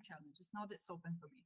challenge. It's not this open for me.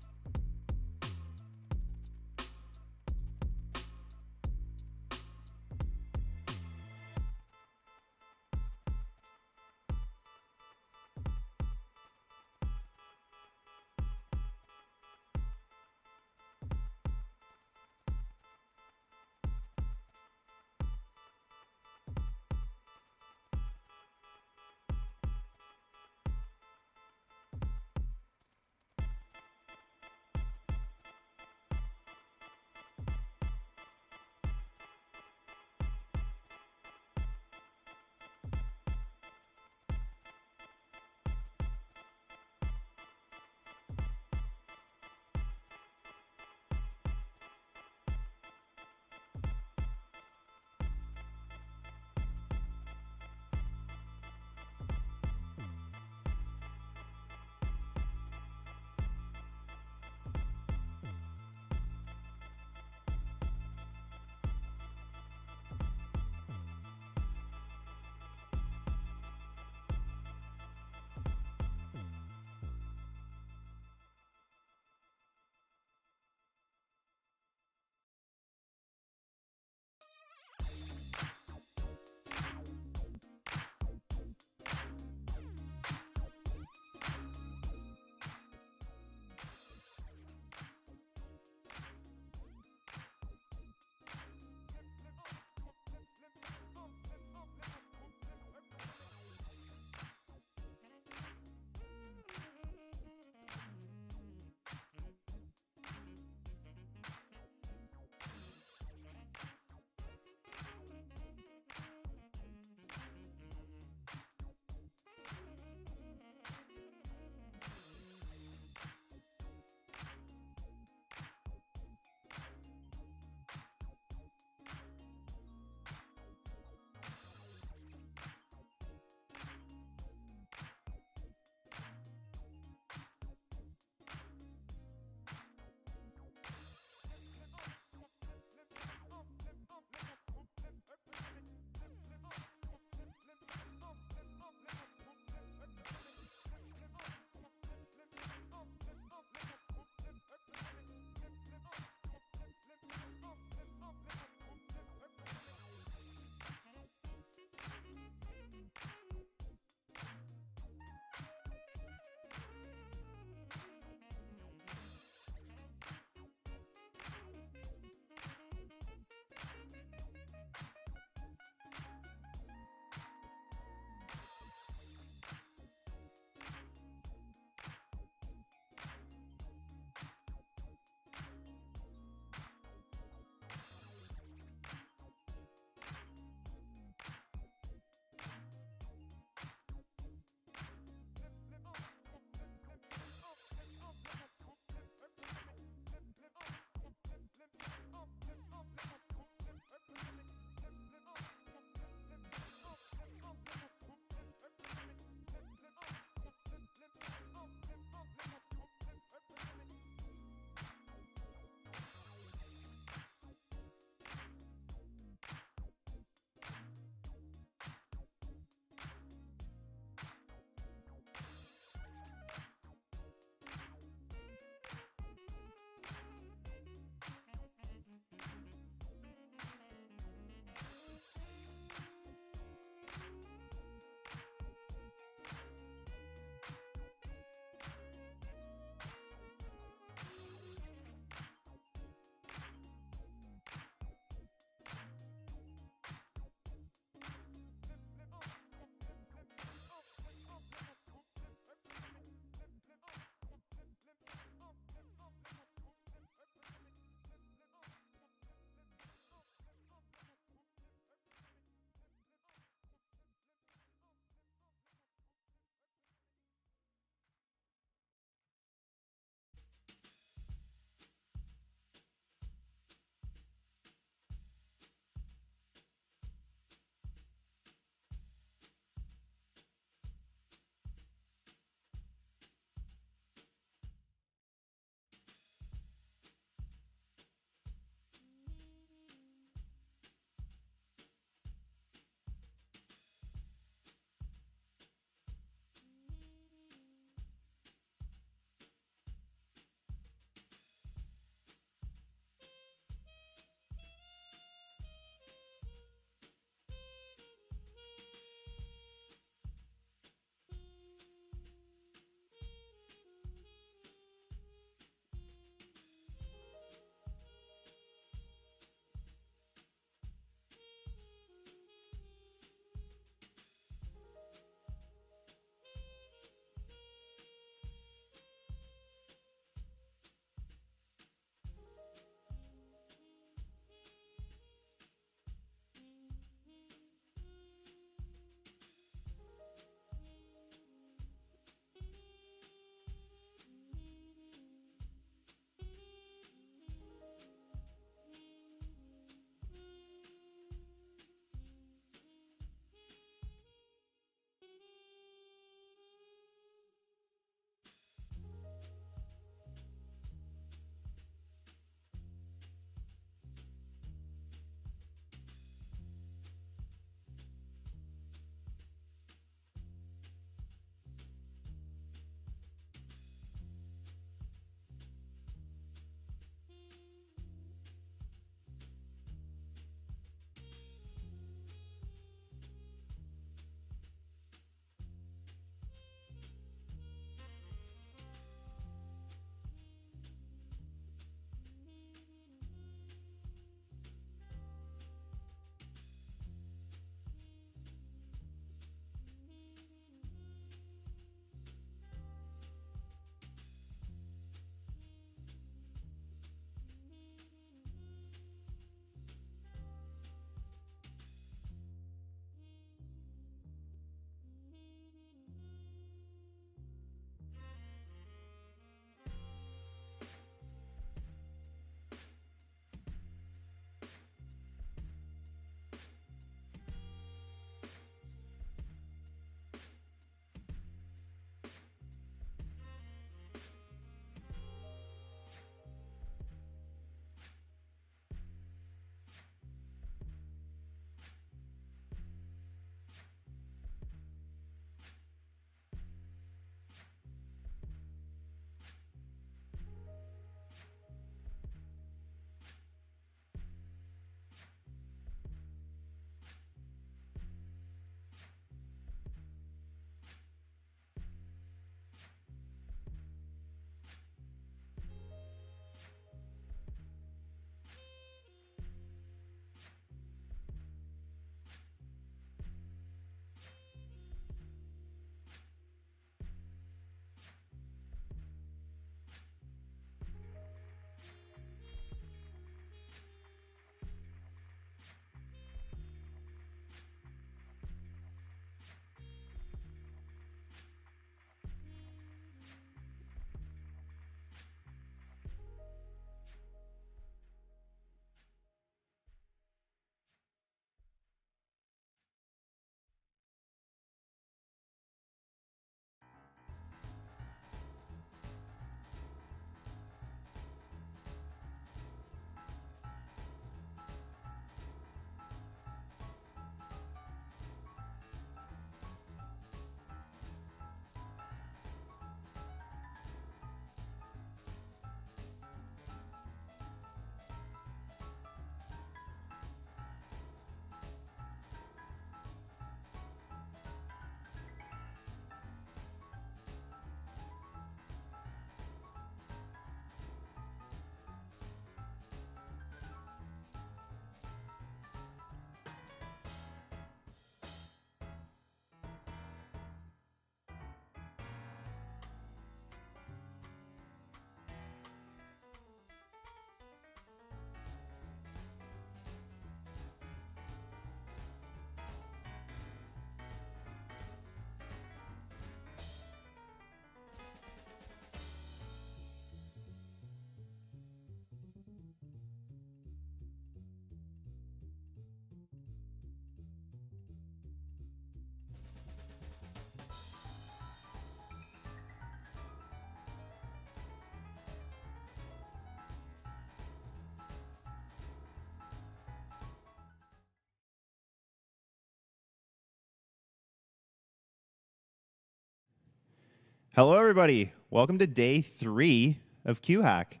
Hello, everybody. Welcome to day 3 of QHack.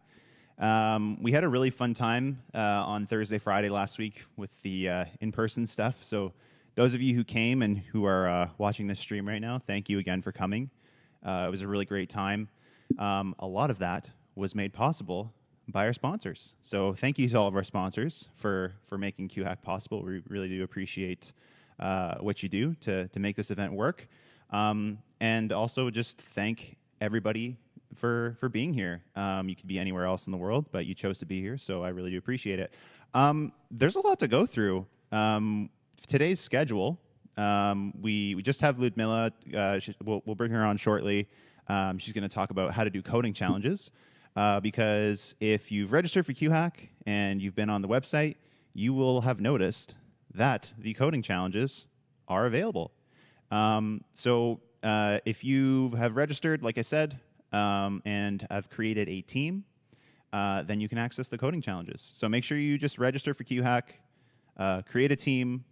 We had a really fun time on Thursday, Friday last week with the in-person stuff. So those of you who came and who are watching this stream right now, thank you again for coming. It was a really great time. A lot of that was made possible by our sponsors. So thank you to all of our sponsors for making QHack possible. We really do appreciate what you do to make this event work. And also just thank everybody for being here. You could be anywhere else in the world, but you chose to be here, so I really do appreciate it. There's a lot to go through. Today's schedule, we just have Ludmila. We'll bring her on shortly. She's going to talk about how to do coding challenges, because if you've registered for QHack and you've been on the website, you will have noticed that the coding challenges are available. So if you have registered, like I said, and have created a team, then you can access the coding challenges. So make sure you just register for QHack, create a team.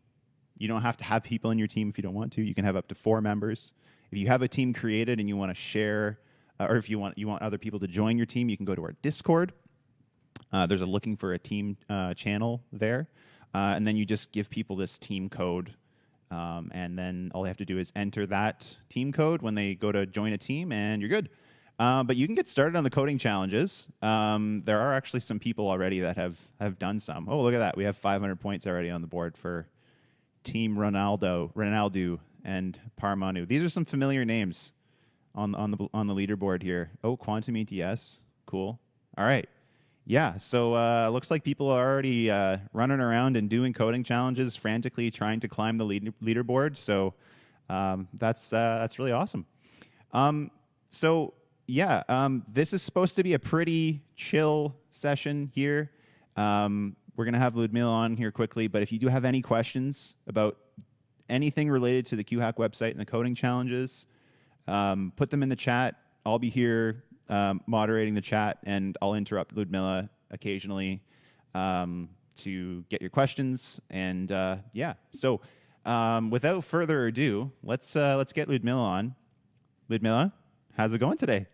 You don't have to have people in your team if you don't want to. You can have up to 4 members. If you have a team created and you want to share, or if you want other people to join your team, you can go to our Discord. There's a looking for a team channel there. And then you just give people this team code. And then all they have to do is enter that team code when they go to join a team, and you're good. But you can get started on the coding challenges. There are actually some people already that have done some. Oh, look at that. We have 500 points already on the board for Team Ronaldo and Parmanu. These are some familiar names on the leaderboard here. Oh, Quantum ETS. Cool. All right. Yeah, so looks like people are already running around and doing coding challenges, frantically trying to climb the leaderboard. So that's really awesome. So yeah, this is supposed to be a pretty chill session here. We're gonna have Ludmila on here quickly, but if you do have any questions about anything related to the QHack website and the coding challenges, put them in the chat. I'll be here moderating the chat, and I'll interrupt Ludmila occasionally to get your questions. And yeah, so without further ado, let's get Ludmila on. Ludmila, how's it going today?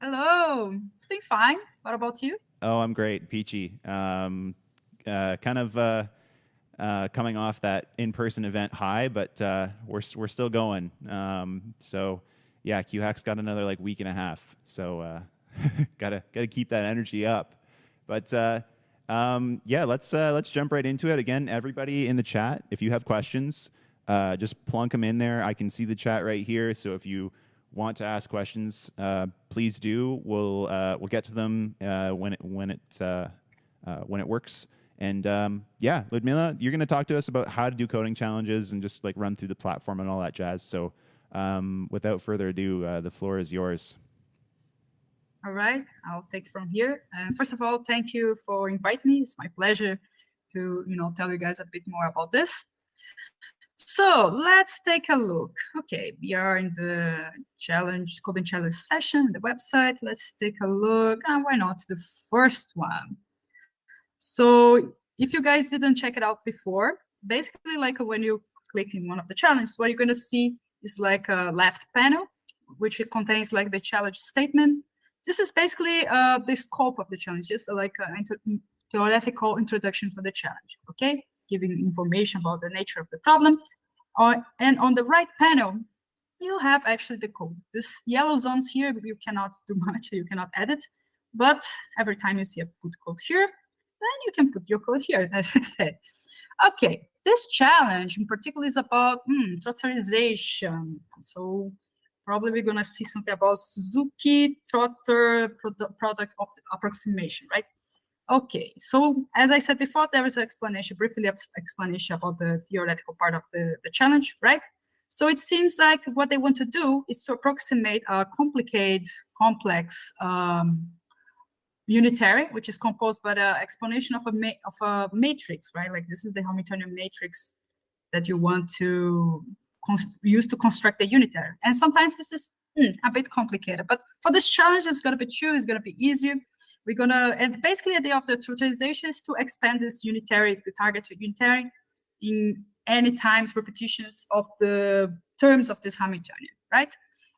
Hello. It's been fine. What about you? Oh, I'm great, peachy. Kind of coming off that in-person event high, but we're still going. So yeah, QHack's got another like week and a half, so gotta keep that energy up. But yeah, let's jump right into it. Again, everybody in the chat, if you have questions, just plunk them in there. I can see the chat right here, so if you want to ask questions, please do. We'll get to them when it works. And yeah, Ludmila, you're going to talk to us about how to do coding challenges and just like run through the platform and all that jazz. So without further ado, the floor is yours. All right, I'll take it from here. First of all, thank you for inviting me. It's my pleasure to tell you guys a bit more about this. So let's take a look. Okay, we are in the coding challenge session, the website. Let's take a look. Why not the first one? So if you guys didn't check it out before, basically like when you click in one of the challenges, what you're going to see is like a left panel, which it contains like the challenge statement. This is basically the scope of the challenge, just like a theoretical introduction for the challenge, okay? Giving information about the nature of the problem. And on the right panel, you have actually the code. This yellow zones here, you cannot do much, you cannot edit, but every time you see a put code here, then you can put your code here, as I said. Okay, this challenge in particular is about trotterization. So probably we're gonna see something about Suzuki trotter product approximation, right? Okay, so as I said before, there is an explanation, briefly explanation about the theoretical part of the challenge, right? So it seems like what they want to do is to approximate a complicated, complex unitary, which is composed by the explanation of a matrix, right? Like this is the Hamiltonian matrix that you want to use to construct a unitary. And sometimes this is a bit complicated, but for this challenge, it's gonna be true, it's gonna be easier. We're gonna, and basically the idea of the trotterization is to expand this unitary, the target to unitary, in any times repetitions of the terms of this Hamiltonian, right?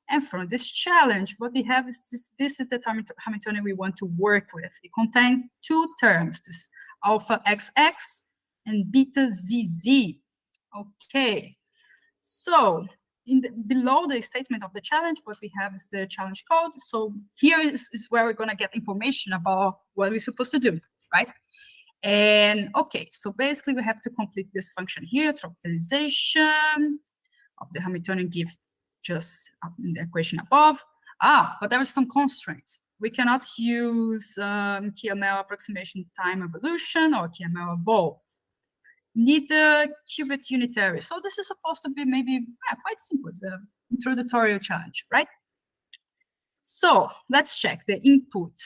And from this challenge, what we have is this is the Hamiltonian we want to work with. It contains two terms, this alpha XX and beta ZZ. Okay, so below the statement of the challenge, what we have is the challenge code. So here is where we're going to get information about what we're supposed to do, right? And okay, so basically we have to complete this function here, optimization of the Hamiltonian give just in the equation above. But there are some constraints. We cannot use QML approximation time evolution or QML evolve. Need the qubit unitary. So this is supposed to be maybe quite simple. It's an introductory challenge, right? So let's check the inputs.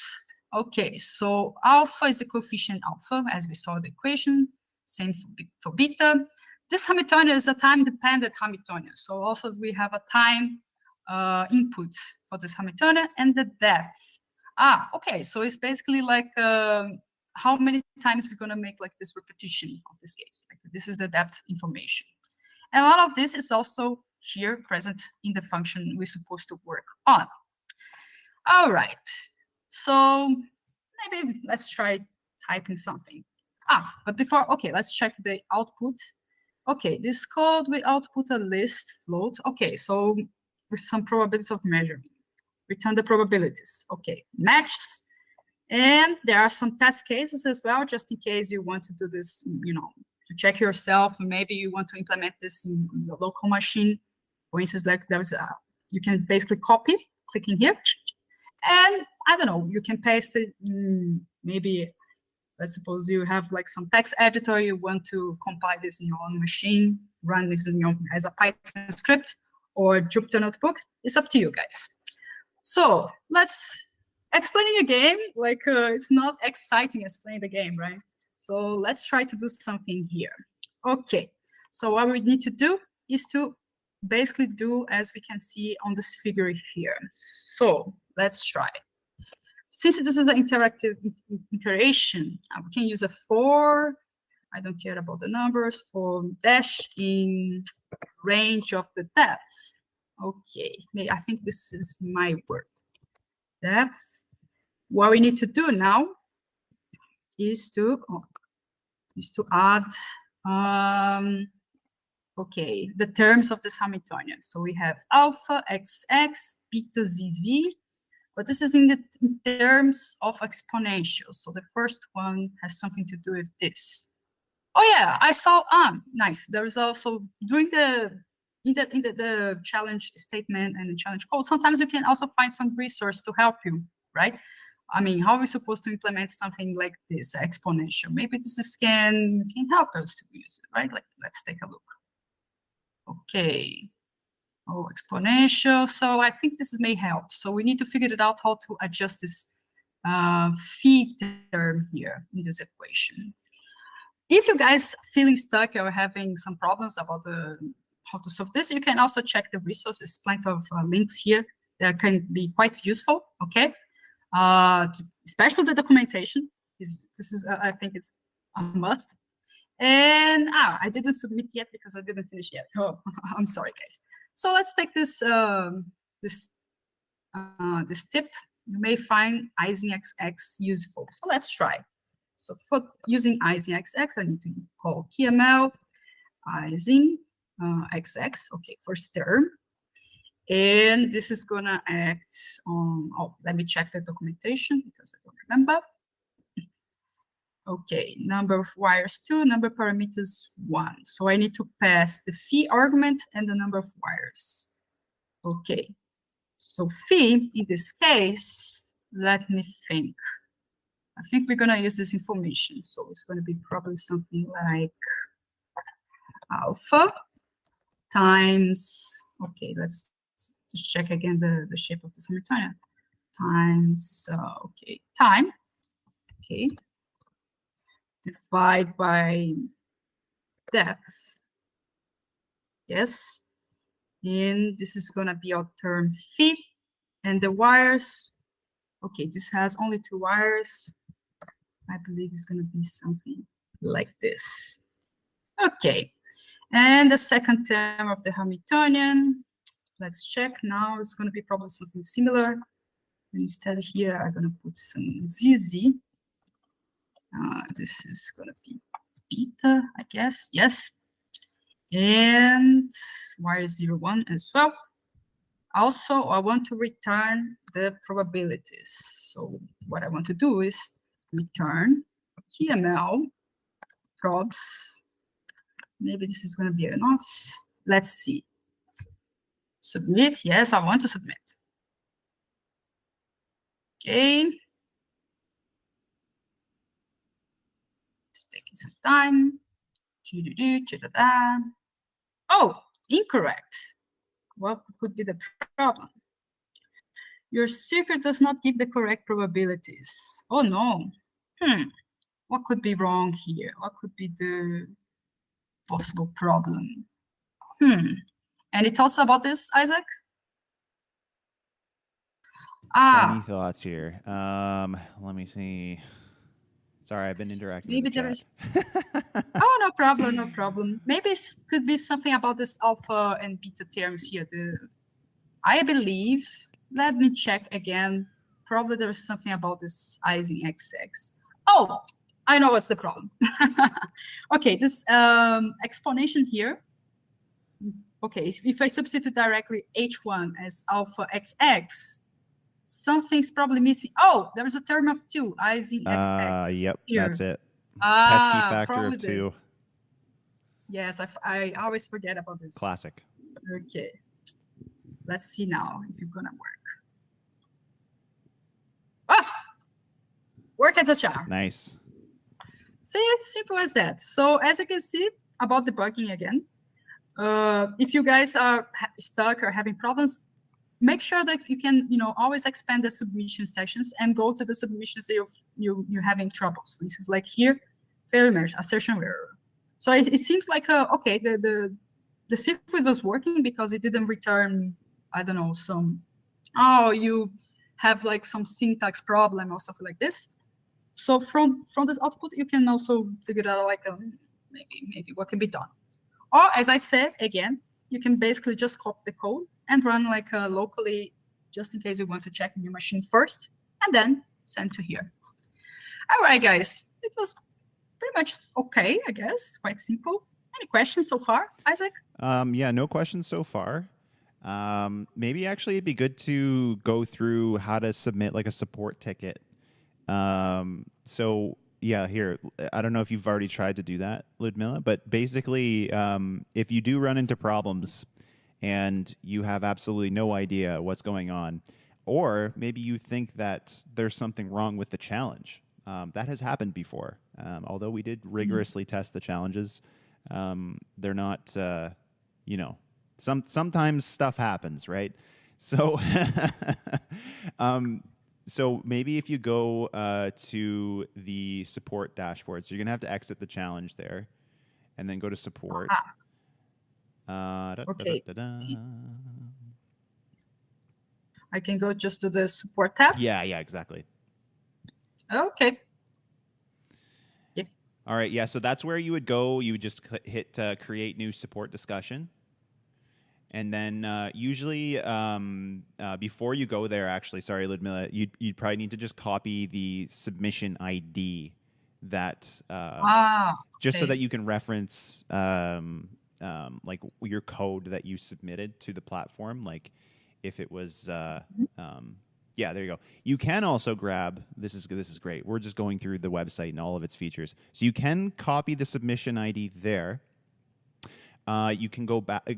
Okay, so alpha is the coefficient alpha, as we saw the equation. Same for beta. This Hamiltonian is a time-dependent Hamiltonian. So also we have a time input for this Hamiltonian and the depth. Okay, so it's basically like how many times we're going to make like this repetition of this case. Like this is the depth information. And a lot of this is also here present in the function we're supposed to work on. All right, so maybe let's try typing something. But before, okay, let's check the output. Okay, this code will output a list float. Okay, so with some probabilities of measuring. Return the probabilities. Okay, matches. And there are some test cases as well, just in case you want to do this, you know, to check yourself. Maybe you want to implement this in your local machine. For instance, like there's you can basically copy, clicking here. And I don't know, you can paste it, maybe, let's suppose you have like some text editor, you want to compile this in your own machine, run this in your, as a Python script or Jupyter Notebook. It's up to you guys. So let's explaining a game, like it's not exciting explaining the game, right? So let's try to do something here. Okay, so what we need to do is to basically do as we can see on this figure here. So let's try. Since this is an interactive iteration, we can use a for, I don't care about the numbers, for dash in range of the depth. Okay, I think this is my word. Depth. What we need to do now is to add okay, the terms of this Hamiltonian. So we have alpha XX, beta ZZ, but this is in terms of exponentials. So the first one has something to do with this. Oh yeah, I saw, nice. There is also, during in the challenge statement and the challenge code, sometimes you can also find some resource to help you, right? I mean, how are we supposed to implement something like this, exponential? Maybe this can help us to use it, right? Like, let's take a look. Okay. Oh, exponential. So I think this may help. So we need to figure it out how to adjust this phi term here in this equation. If you guys feeling stuck or having some problems about how to solve this, you can also check the resources. Plenty of links here that can be quite useful. Okay, especially the documentation. This is I think it's a must. And I didn't submit yet because I didn't finish yet. Oh, I'm sorry, guys. So let's take this this tip. You may find Ising XX useful. So let's try. So for using Ising XX, I need to call QML Ising XX. Okay, first term. And this is gonna act on, let me check the documentation because I don't remember. Okay, number of wires 2, number of parameters 1. So I need to pass the phi argument and the number of wires. Okay, so phi, in this case, let me think. I think we're gonna use this information. So it's gonna be probably something like alpha times, okay, let's just check again the shape of the Hamiltonian. Times, okay, time, okay, divide by depth. Yes, and this is gonna be our term phi, and the wires, okay, this has only 2 wires. I believe it's gonna be something like this. Okay, and the second term of the Hamiltonian, Let's check now. It's going to be probably something similar. Instead here, I'm going to put some ZZ. This is going to be beta, I guess. Yes. And y01 as well. Also, I want to return the probabilities. So what I want to do is return QML probs. Maybe this is going to be enough. Let's see. Submit. Yes, I want to submit. Okay. It's taking some time. Oh, incorrect. What could be the problem? Your secret does not give the correct probabilities. Oh no. What could be wrong here? What could be the possible problem? Any thoughts about this, Isaac? Any thoughts here? Let me see. Sorry, I've been interacting maybe with the there chat. is. Oh, no problem, no problem. Maybe it could be something about this alpha and beta terms here. I believe. Let me check again. Probably there is something about this Ising XX. Oh, I know what's the problem. Okay, this explanation here. Okay, if I substitute directly H1 as alpha XX, something's probably missing. Oh, there's a term of 2, Ising XX. Yep, here. that's it. Pesky factor of 2. This. Yes, I always forget about this. Classic. Okay. Let's see now if it's gonna work. Work as a charm. Nice. So yeah, simple as that. So as you can see about debugging again, if you guys are stuck or having problems, make sure that you can, always expand the submission sections and go to the submissions that you're having troubles. For instance, like here, failure merge, assertion error. So it seems like okay, the circuit was working because it didn't return, I don't know, you have like some syntax problem or something like this. So from this output, you can also figure out like maybe what can be done. Or as I said, again, you can basically just copy the code and run like locally, just in case you want to check in your machine first, and then send to here. All right, guys, it was pretty much okay, I guess, quite simple. Any questions so far, Isaac? Yeah, no questions so far. Maybe actually it'd be good to go through how to submit like a support ticket. So yeah, here, I don't know if you've already tried to do that, Ludmila, but basically, if you do run into problems and you have absolutely no idea what's going on, or maybe you think that there's something wrong with the challenge, that has happened before. Although we did rigorously test the challenges, they're not, sometimes stuff happens, right? So, so maybe if you go to the support dashboard, so you're gonna have to exit the challenge there, and then go to support. Okay. I can go just to the support tab. Yeah, exactly. Okay. Yep. All right, yeah. So that's where you would go. You would just hit create new support discussion. And then usually before you go there, actually, sorry, Ludmila, you'd probably need to just copy the submission ID that just so that you can reference like your code that you submitted to the platform. Like if it was, yeah, there you go. You can also grab, this is great. We're just going through the website and all of its features. So you can copy the submission ID there. You can go back,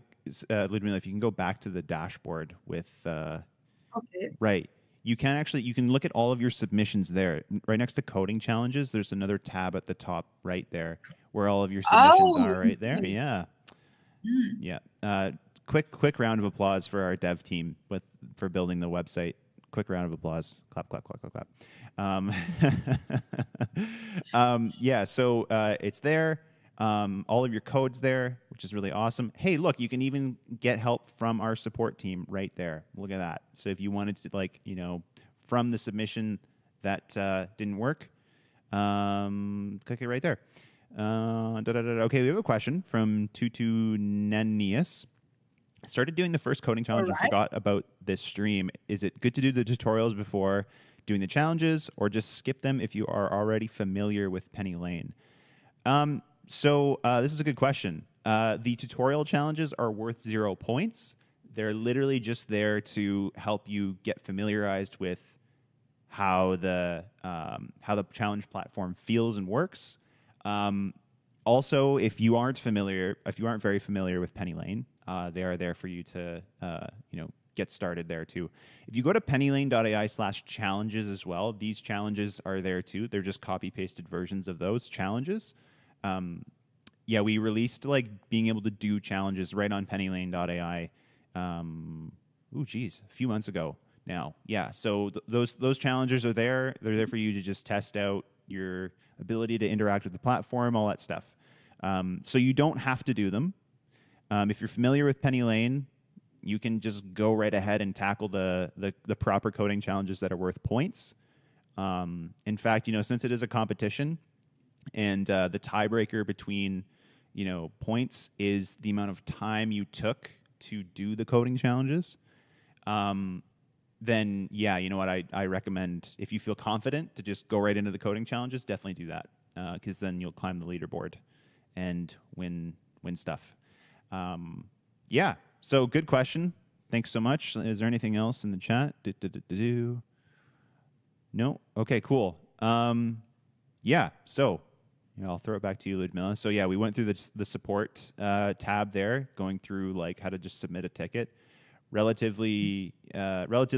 Ludmila, if you can go back to the dashboard with, okay. Right. You can look at all of your submissions there. Right next to coding challenges, there's another tab at the top right there where all of your submissions are right there. Yeah. Yeah. Quick round of applause for our dev team for building the website. Quick round of applause. Clap, clap, clap, clap, clap. Yeah, so it's there. All of your code's there, which is really awesome. Hey, look, you can even get help from our support team right there. Look at that. So if you wanted to, from the submission that didn't work, click it right there. Okay, we have a question from Tutu Nanius. started doing the first coding All challenge and right. forgot about this stream. Is it good to do the tutorials before doing the challenges, or just skip them if you are already familiar with Penny Lane? This is a good question. The tutorial challenges are worth 0 points. They're literally just there to help you get familiarized with how the challenge platform feels and works. Also, if you aren't very familiar with Penny Lane, they are there for you to get started there too. If you go to pennylane.ai/challenges as well, these challenges are there too. They're just copy pasted versions of those challenges. We released like being able to do challenges right on pennylane.ai. A few months ago now. Yeah, so those challenges are there. They're there for you to just test out your ability to interact with the platform, all that stuff. So you don't have to do them. If you're familiar with Penny Lane, you can just go right ahead and tackle the proper coding challenges that are worth points. In fact, since it is a competition, and the tiebreaker between points is the amount of time you took to do the coding challenges, then you know what, I recommend, if you feel confident to just go right into the coding challenges, definitely do that, because then you'll climb the leaderboard and win stuff. So good question. Thanks so much. Is there anything else in the chat? No? Okay, cool. So I'll throw it back to you, Ludmila. So we went through the support tab there, going through like how to just submit a ticket. Relatively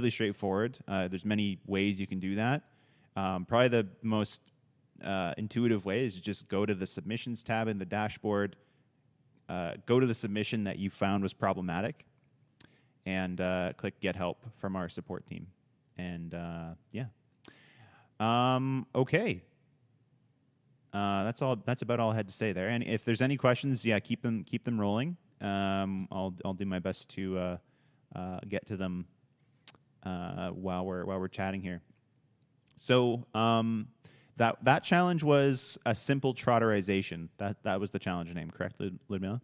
straightforward. There's many ways you can do that. Probably the most intuitive way is to just go to the submissions tab in the dashboard, go to the submission that you found was problematic, and click Get Help from our support team. And okay. That's all. That's about all I had to say there. And if there's any questions, keep them rolling. I'll do my best to get to them while we're chatting here. So that challenge was a simple trotterization. That was the challenge name, correct, Ludmila?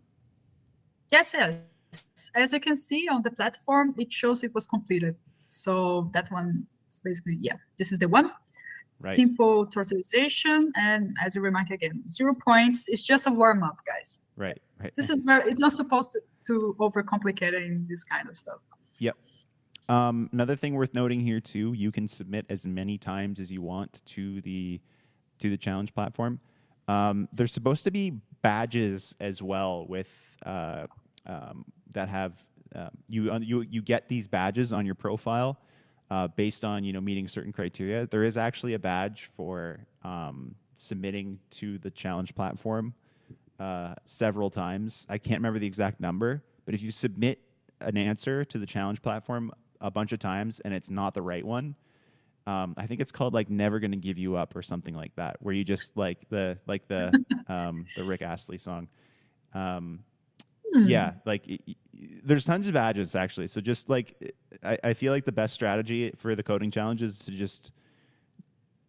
Yes. As you can see on the platform, it shows it was completed. So that one is basically, this is the one. Right. Simple trotterization, and as a reminder again, 0 points. It's just a warm up, guys. Right. This is where it's not supposed to overcomplicating this kind of stuff. Yep. Another thing worth noting here too, you can submit as many times as you want to the challenge platform. There's supposed to be badges as well with that have you get these badges on your profile based on meeting certain criteria. There is actually a badge for submitting to the challenge platform several times. I can't remember the exact number, but if you submit an answer to the challenge platform a bunch of times and it's not the right one, I think it's called like "Never Gonna Give You Up" or something like that, where you just the Rick Astley song. There's tons of badges actually. So just I feel like the best strategy for the coding challenge is to just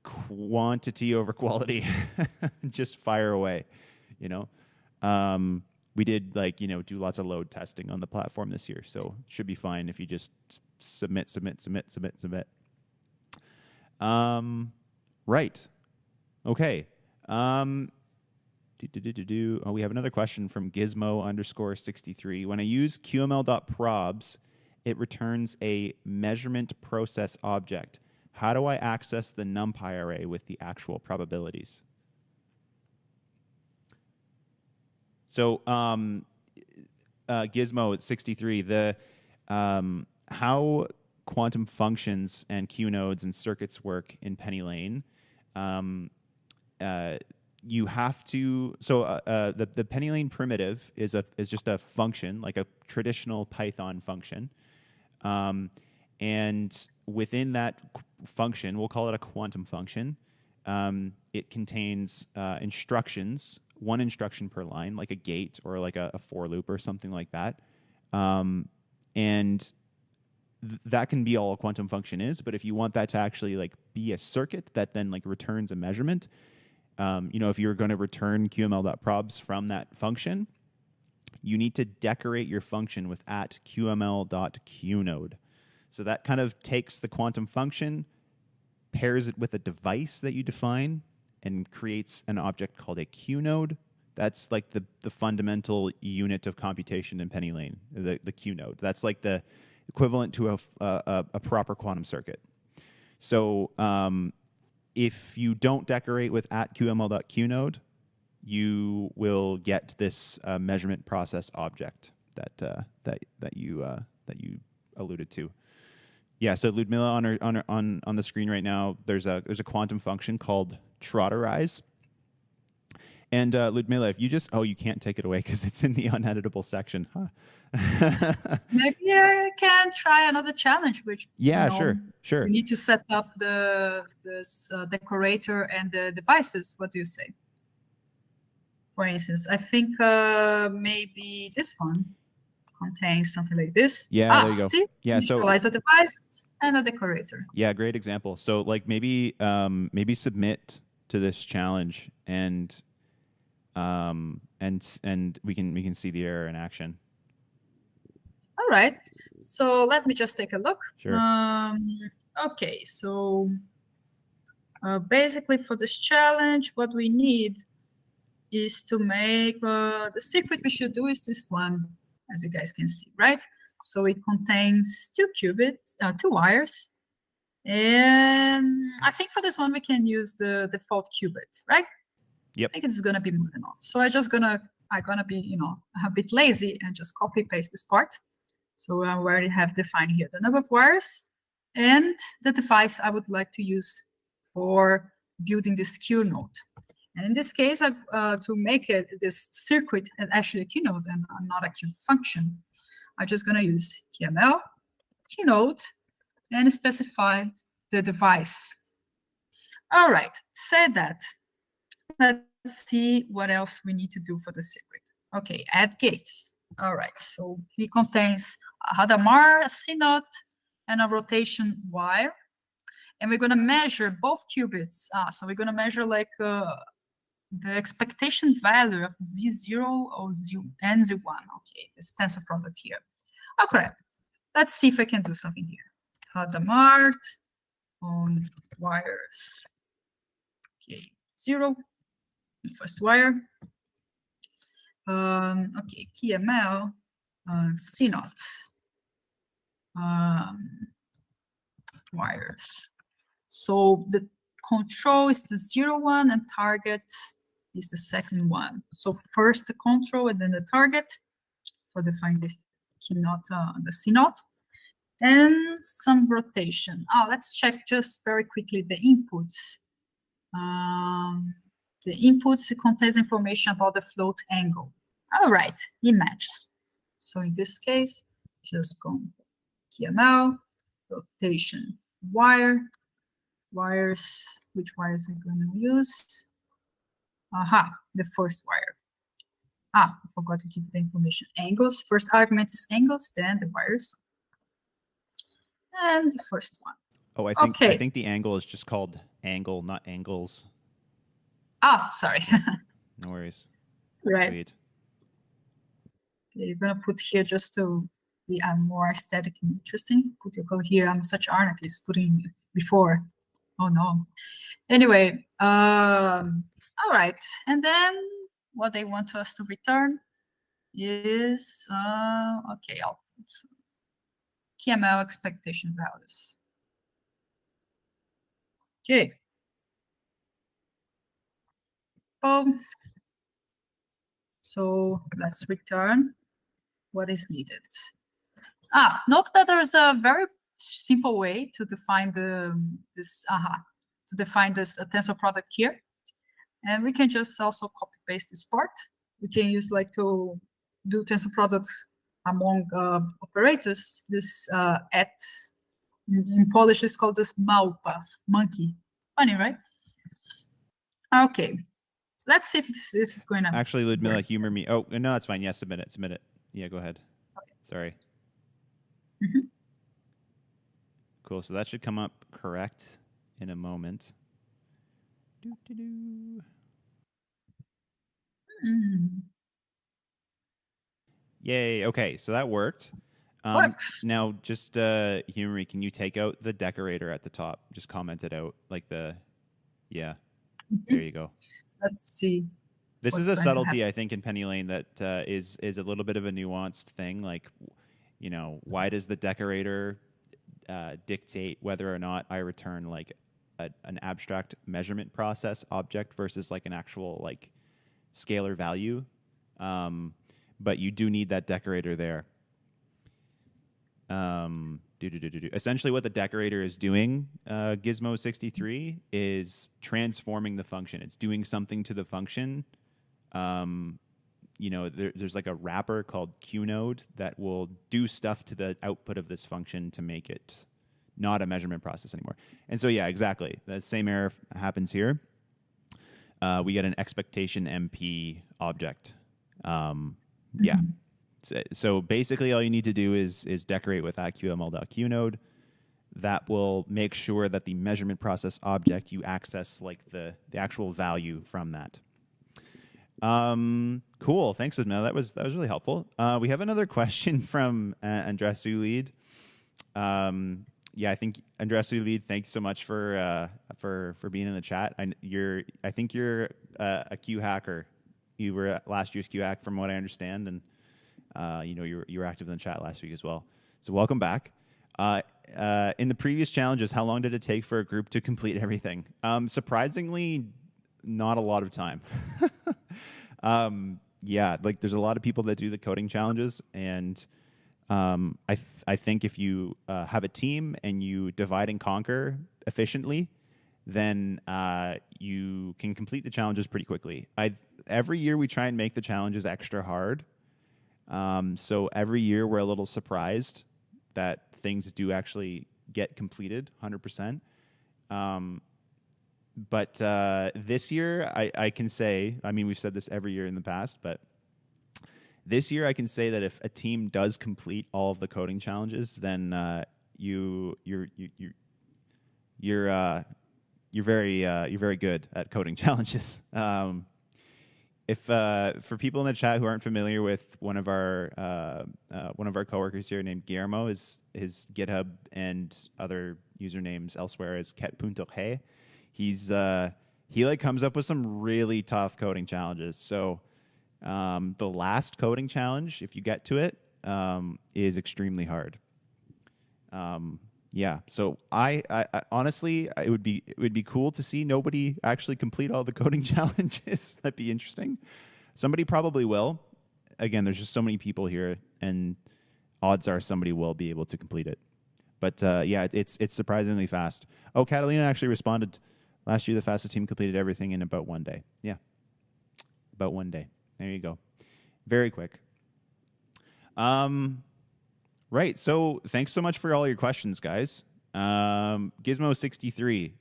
quantity over quality, just fire away. We did do lots of load testing on the platform this year, so it should be fine if you just submit. Right. Okay. We have another question from Gizmo_63. When I use QML.probs, it returns a measurement process object. How do I access the NumPy array with the actual probabilities? So Gizmo63, how quantum functions and Q nodes and circuits work in Penny Lane. You have to. So the Penny Lane primitive is just a function, like a traditional Python function, and within that function, we'll call it a quantum function. It contains instructions, one instruction per line, like a gate or like a for loop or something like that, and that can be all a quantum function is. But if you want that to actually be a circuit that then returns a measurement, if you're going to return QML.probs from that function, you need to decorate your function with @qml.qnode. So that kind of takes the quantum function, pairs it with a device that you define, and creates an object called a QNode. That's like the fundamental unit of computation in Penny Lane, the QNode. That's like the equivalent to a proper quantum circuit. So if you don't decorate with @qml.qnode, you will get this measurement process object that you alluded to. Yeah. So Ludmila, on the screen right now, there's a quantum function called trotterize. And Ludmila, if you just you can't take it away because it's in the uneditable section. Huh. Maybe I can try another challenge, which yeah, sure. You need to set up this decorator and the devices. What do you say? For instance, I think maybe this one contains something like this. Yeah, there you go. See? Yeah, so initialize a device and a decorator. Yeah, great example. So like maybe submit to this challenge and we can see the error in action. All right. So let me just take a look. Sure. Okay. So basically for this challenge, what we need is to make the secret we should do is this one, as you guys can see, right? So it contains 2 qubits, 2 wires. And I think for this one, we can use the default qubit, right? Yep. I think it's going to be more than enough. So I'm going to be, a bit lazy and just copy paste this part. So I already have defined here the number of wires and the device I would like to use for building this Q node. And in this case, to make this circuit actually a Q node and not a Q function, I'm just going to use QML, Q node, and specify the device. All right, said that. Let's see what else we need to do for the circuit. Okay, add gates. All right, so it contains a Hadamard, a CNOT, and a rotation wire. And we're going to measure both qubits. So we're going to measure like the expectation value of Z0 or and Z1. Okay, this tensor product here. Okay, let's see if I can do something here. Hadamard on wires. Okay, 0, the first wire. Okay, QML, CNOT, wires. So the control is the 0 one and target is the second one. So first the control and then the target for defining the the CNOT. And some rotation. Let's check just very quickly the inputs. The inputs contains information about the float angle. All right, it matches. So in this case, just go QML, rotation wire, wires, which wires I'm going to use? The first wire. I forgot to give the information. Angles, first argument is angles, then the wires. And the first one. Oh, I think the angle is just called angle, not angles. Sorry. No worries. Right. Sweet. Okay, you're gonna put here just to be more aesthetic and interesting. Put your color here. I'm such anarchist putting before. Oh no. Anyway, all right. And then what they want us to return is okay. I'll put QML expectation values. Okay. So let's return what is needed. Note that there is a very simple way to define this tensor product here, and we can just also copy paste this part. We can use like to do tensor products among operators. This in Polish is called this małpa, monkey. Funny, right? Okay. Let's see if this is going to actually, Ludmila, humor me. Oh, no, that's fine. Yeah, submit it. Yeah, go ahead. Okay. Sorry. Mm-hmm. Cool. So that should come up correct in a moment. Yay. Okay, so that worked. Works. Now, just Humry, can you take out the decorator at the top? Just comment it out, like yeah. There Mhm. you go. Let's see This is what's a going to happen. subtlety, I think, in Penny Lane that is a little bit of a nuanced thing. Like, why does the decorator dictate whether or not I return like an abstract measurement process object versus like an actual like scalar value? But you do need that decorator there. Essentially, what the decorator is doing, Gizmo63, is transforming the function. It's doing something to the function. Um, there's like a wrapper called QNode that will do stuff to the output of this function to make it not a measurement process anymore. And so, yeah, exactly. The same error happens here. We get an expectation MP object. Yeah. Mhm. So basically, all you need to do is decorate with QML.QNode. That will make sure that the measurement process object you access like the actual value from that. Cool. Thanks, Ludmila. That was really helpful. We have another question from Andresu Lead. Yeah, I think Andresu Lead. Thanks so much for being in the chat. I think you're a Q hacker. You were at last year's QHack, from what I understand, and you were active in the chat last week as well. So welcome back. In the previous challenges, how long did it take for a group to complete everything? Surprisingly, not a lot of time. Yeah, like there's a lot of people that do the coding challenges, and I think if you have a team and you divide and conquer efficiently, then you can complete the challenges pretty quickly. Every year we try and make the challenges extra hard. So every year we're a little surprised that things do actually get completed 100%. But this year, I can say, I mean, we've said this every year in the past, but this year I can say that if a team does complete all of the coding challenges, then you're very good at coding challenges. If for people in the chat who aren't familiar with one of our coworkers here named Guillermo, his GitHub and other usernames elsewhere is ket.he. He like comes up with some really tough coding challenges. So the last coding challenge, if you get to it, is extremely hard. Yeah, so I honestly, it would be cool to see nobody actually complete all the coding challenges. That'd be interesting. Somebody probably will. Again, there's just so many people here, and odds are somebody will be able to complete it. But yeah, it's surprisingly fast. Oh, Catalina actually responded. Last year, the fastest team completed everything in about 1 day. Yeah, about 1 day. There you go. Very quick. Right. So thanks so much for all your questions, guys. Gizmo63.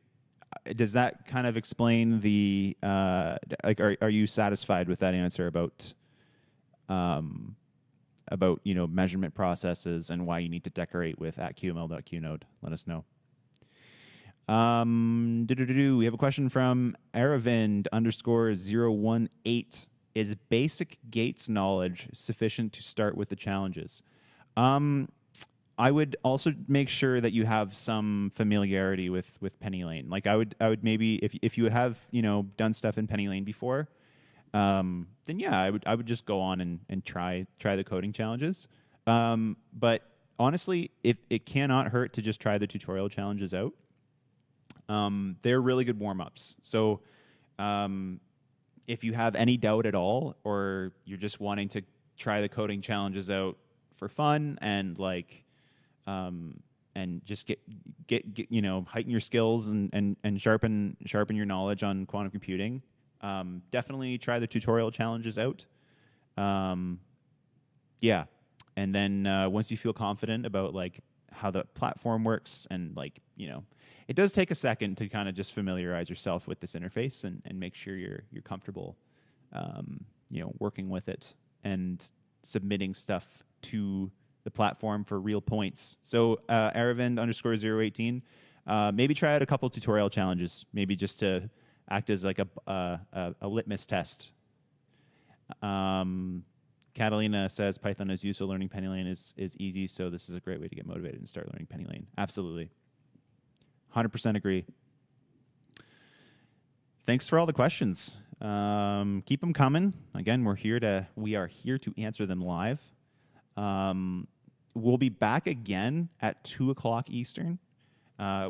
Does that kind of explain the like? Are you satisfied with that answer about measurement processes and why you need to decorate with @qml.qnode? Let us know. We have a question from Aravind _018. Is basic gates knowledge sufficient to start with the challenges? I would also make sure that you have some familiarity with Penny Lane. Like I would maybe if you have done stuff in Penny Lane before, then yeah, I would just go on and try the coding challenges. But honestly, if it cannot hurt to just try the tutorial challenges out. They're really good warm-ups. So if you have any doubt at all, or you're just wanting to try the coding challenges out for fun and like and just get heighten your skills and sharpen your knowledge on quantum computing, definitely try the tutorial challenges out. Yeah, and then once you feel confident about like how the platform works, and like it does take a second to kind of just familiarize yourself with this interface and make sure you're comfortable working with it and submitting stuff to the platform for real points. So Aravind _018, maybe try out a couple tutorial challenges, maybe just to act as like a litmus test. Catalina says Python is useful. Learning PennyLane is easy, so this is a great way to get motivated and start learning PennyLane. Absolutely. 100% agree. Thanks for all the questions. Keep them coming. Again, we are here to answer them live. We'll be back again at 2:00 Eastern.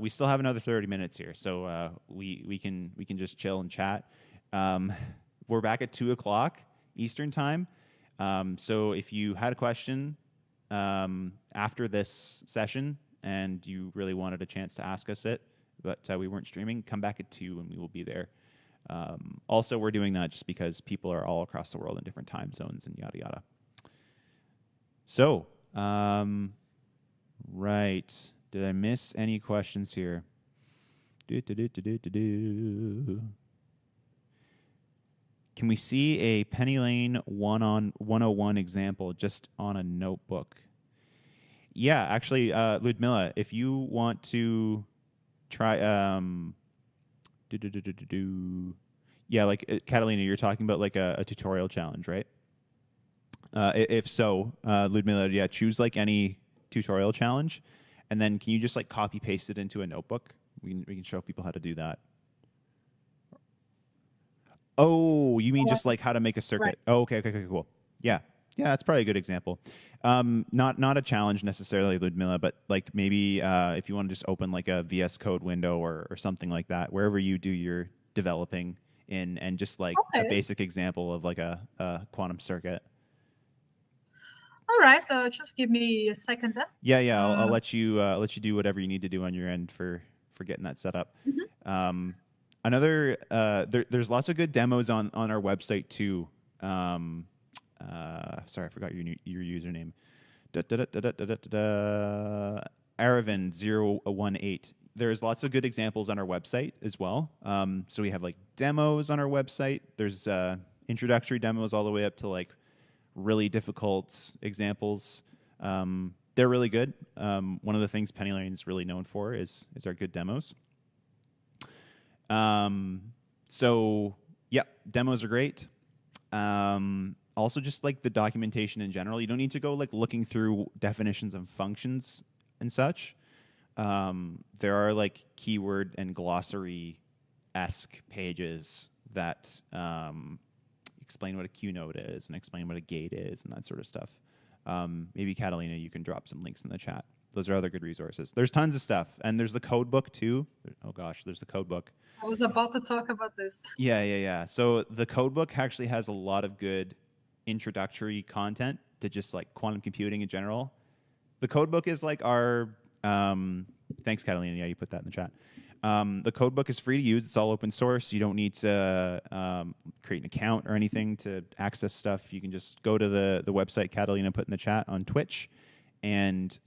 We still have another 30 minutes here, so we can just chill and chat. We're back at 2:00 Eastern time. So if you had a question after this session and you really wanted a chance to ask us it, but we weren't streaming, come back at 2 and we will be there. Also, we're doing that just because people are all across the world in different time zones and yada yada. So, right. Did I miss any questions here? Can we see a PennyLane 101 example just on a notebook? Yeah, actually, Ludmila, if you want to try, yeah, like Catalina, you're talking about like a tutorial challenge, right? If so, Ludmila, yeah, choose like any tutorial challenge, and then can you just like copy paste it into a notebook? We can show people how to do that. Oh, you mean just like how to make a circuit? Right. Oh, okay, cool. Yeah, that's probably a good example. Not a challenge necessarily, Ludmila, but like maybe if you want to just open like a VS Code window or something like that, wherever you do your developing in, and just like a basic example of like a quantum circuit. All right, just give me a second then. Yeah, I'll let you do whatever you need to do on your end for getting that set up. Mm-hmm. There's lots of good demos on our website too. Sorry, I forgot your username. Aravind018. There's lots of good examples on our website as well. So we have like demos on our website. There's introductory demos all the way up to like really difficult examples. They're really good. One of the things PennyLane is really known for is our good demos. So yeah, demos are great. Also just like the documentation in general, you don't need to go like looking through definitions of functions and such. There are like keyword and glossary-esque pages that explain what a Q node is and explain what a gate is and that sort of stuff. Maybe Catalina, you can drop some links in the chat. Those are other good resources. There's tons of stuff. And there's the code book too. Oh gosh, there's the code book. I was about to talk about this. Yeah. So the code book actually has a lot of good introductory content to just like quantum computing in general. The code book is like our, thanks Catalina, yeah, you put that in the chat. The code book is free to use. It's all open source. You don't need to create an account or anything to access stuff. You can just go to the website Catalina put in the chat on Twitch. And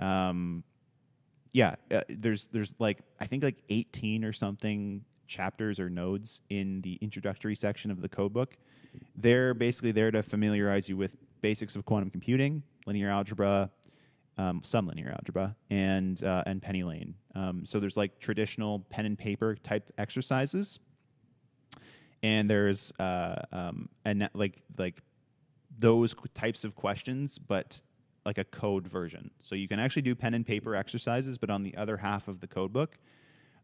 there's like, I think like 18 or something chapters or nodes in the introductory section of the code book. They're basically there to familiarize you with basics of quantum computing, linear algebra, some linear algebra, and PennyLane. So there's like traditional pen and paper type exercises, and there's like those types of questions, but like a code version. So you can actually do pen and paper exercises, but on the other half of the code book,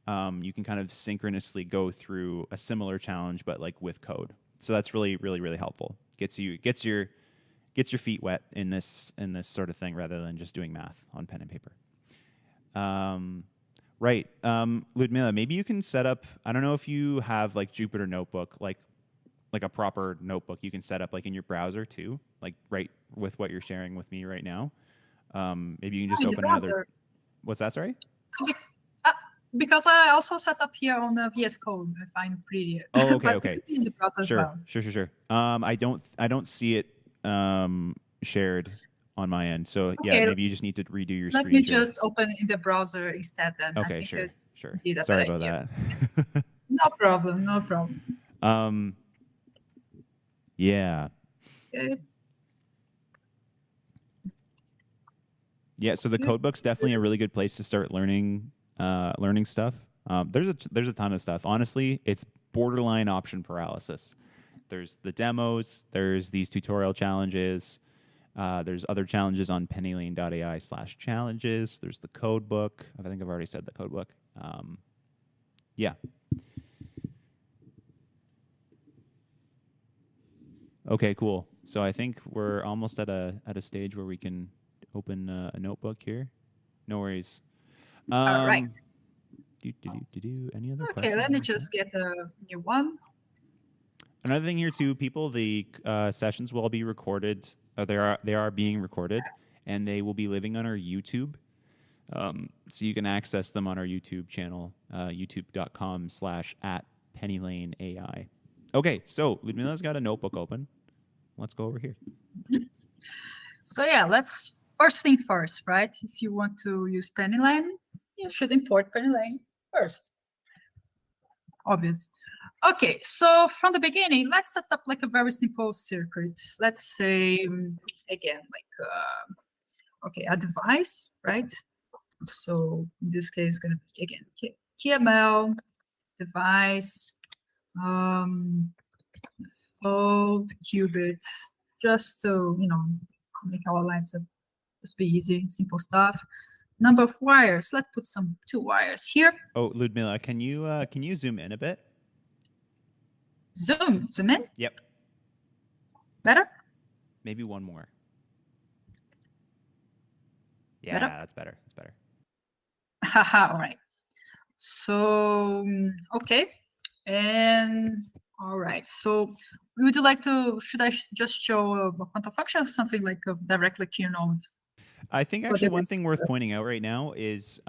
you can kind of synchronously go through a similar challenge, but like with code. So that's really, really, really helpful. Gets your feet wet in this sort of thing rather than just doing math on pen and paper. Right, Ludmila, maybe you can set up. I don't know if you have like Jupyter Notebook, like a proper notebook you can set up like in your browser too, like right with what you're sharing with me right now. Maybe you can just open another. What's that? Sorry. Because I also set up here on the VS Code. I find pretty. Oh, okay. In the browser sure, as well. Sure. I don't see it shared on my end. So okay. Yeah, maybe you just need to redo your screen. Let me just open in the browser instead then. Okay, I think sure. Sorry about that. No problem. Yeah. Okay. Yeah, so the code book's definitely a really good place to start learning stuff. There's a ton of stuff. Honestly, it's borderline option paralysis. There's the demos, there's these tutorial challenges, There's other challenges on pennylane.ai/challenges. There's the code book. I think I've already said the code book. Yeah. Okay, cool. So I think we're almost at a stage where we can open a notebook here. No worries. All right. Any other Okay, questions? let me just get a new one. Another thing here too, people, the sessions will be recorded. They are being recorded, and they will be living on our YouTube. So you can access them on our YouTube channel, youtube.com/@pennylaneai. Okay, so Ludmila's got a notebook open. Let's go over here. So yeah, let's first thing first, right? If you want to use Pennylane, you should import Pennylane first. Obvious. Okay, so from the beginning, let's set up like a very simple circuit. Let's say, again, like, okay, a device, right? So in this case, it's going to be, again, KML, device, float, qubit, just so, make our lives just be easy, simple stuff. Number of wires, let's put some 2 wires here. Oh, Ludmila, can you zoom in a bit? Zoom in? Yep. Better? Maybe one more. Yeah, Better? that's better. That's better. Haha, all right. So, okay. And all right. So would you like to, should I just show a quantum function or something like directly keynote? I think actually one thing worth pointing out right now is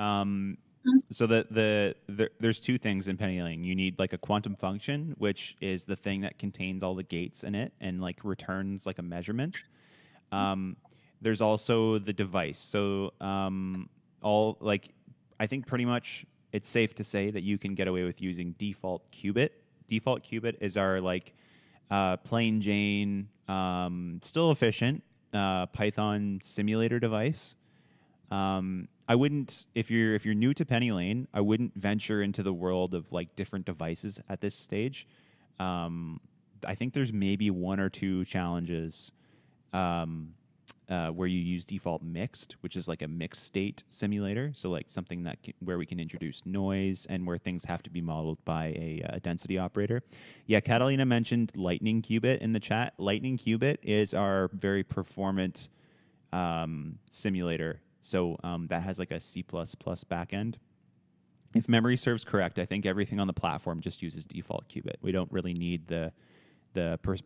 so there's 2 things in Pennylane. You need like a quantum function, which is the thing that contains all the gates in it and like returns like a measurement. There's also the device. So I think pretty much it's safe to say that you can get away with using default qubit. Default qubit is our like plain Jane, still efficient Python simulator device. I wouldn't, if you're new to Pennylane, I wouldn't venture into the world of like different devices at this stage. I think there's maybe 1 or 2 challenges where you use default mixed, which is like a mixed state simulator. So like something that where we can introduce noise and where things have to be modeled by a density operator. Yeah, Catalina mentioned Lightning Qubit in the chat. Lightning Qubit is our very performant simulator. So that has like a C++ backend. If memory serves correct, I think everything on the platform just uses default qubit. We don't really need the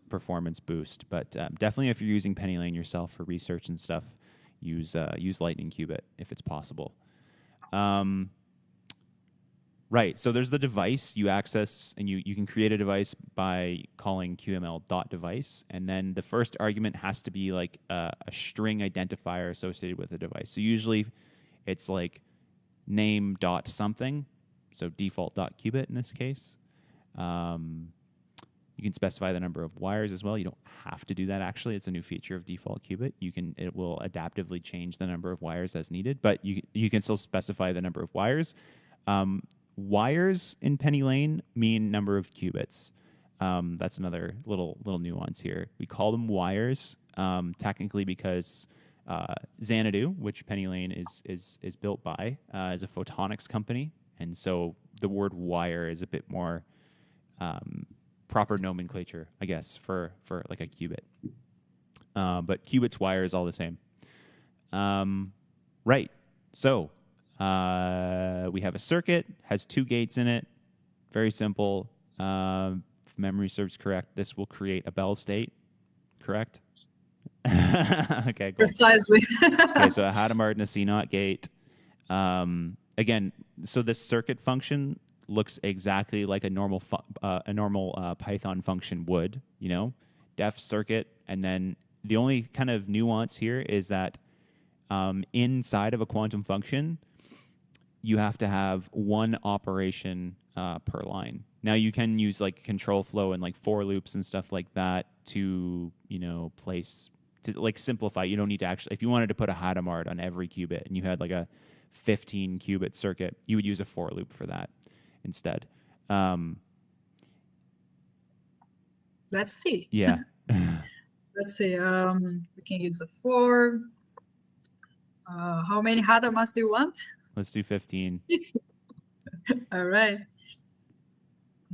performance boost, but definitely if you're using Pennylane yourself for research and stuff, use Lightning Qubit if it's possible. Right, so there's the device you access, and you can create a device by calling qml.device, and then the first argument has to be like a string identifier associated with the device. So usually it's like name dot something, so default.qubit in this case. You can specify the number of wires as well. You don't have to do that, actually. It's a new feature of default qubit. It will adaptively change the number of wires as needed, but you can still specify the number of wires. Wires in Pennylane mean number of qubits. That's another little nuance here. We call them wires technically because Xanadu, which Pennylane is built by, is a photonics company, and so the word wire is a bit more proper nomenclature, I guess, for like a qubit. But qubits, wire is all the same. Right. So we have a circuit, has 2 gates in it. Very simple. If memory serves correct, this will create a Bell state. Correct? Okay, cool. Precisely. Okay, so a Hadamard and a C0 gate. Again, so this circuit function looks exactly like a normal Python function would, def circuit. And then the only kind of nuance here is that inside of a quantum function, you have to have 1 operation per line. Now you can use like control flow and like for loops and stuff like that to, place, to like simplify. You don't need to actually, if you wanted to put a Hadamard on every qubit and you had like a 15 qubit circuit, you would use a for loop for that instead. Let's see. Yeah. let's see. We can use a 4. How many Hadamars do you want? Let's do 15. All right.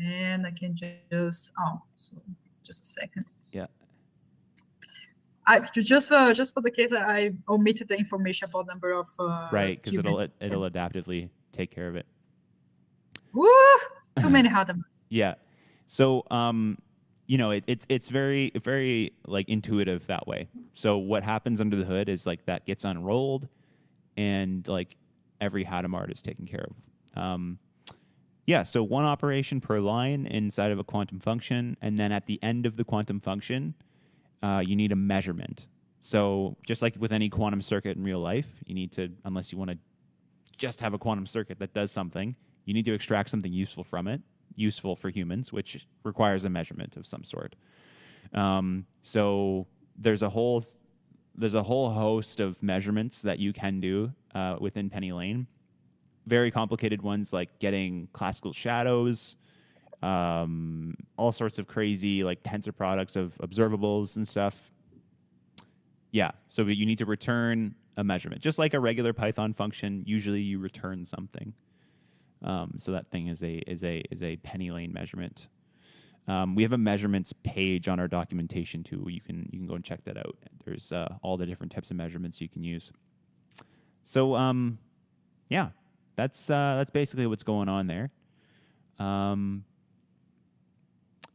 And I can just, so just a second. Yeah. Just for the case, I omitted the information about number of right, because it'll adaptively take care of it. Woo! Too many Hadamars. Yeah. So it's very like intuitive that way. So what happens under the hood is like that gets unrolled, and like every Hadamard is taken care of. So one operation per line inside of a quantum function, and then at the end of the quantum function, you need a measurement. So just like with any quantum circuit in real life, you need to, unless you want to just have a quantum circuit that does something, you need to extract something useful from it, useful for humans, which requires a measurement of some sort. So there's a whole host of measurements that you can do within Penny Lane. Very complicated ones like getting classical shadows, all sorts of crazy like tensor products of observables and stuff. Yeah, so you need to return a measurement, just like a regular Python function. Usually, you return something. So that thing is a Penny Lane measurement. We have a measurements page on our documentation too. You can go and check that out. There's all the different types of measurements you can use. So yeah, that's basically what's going on there.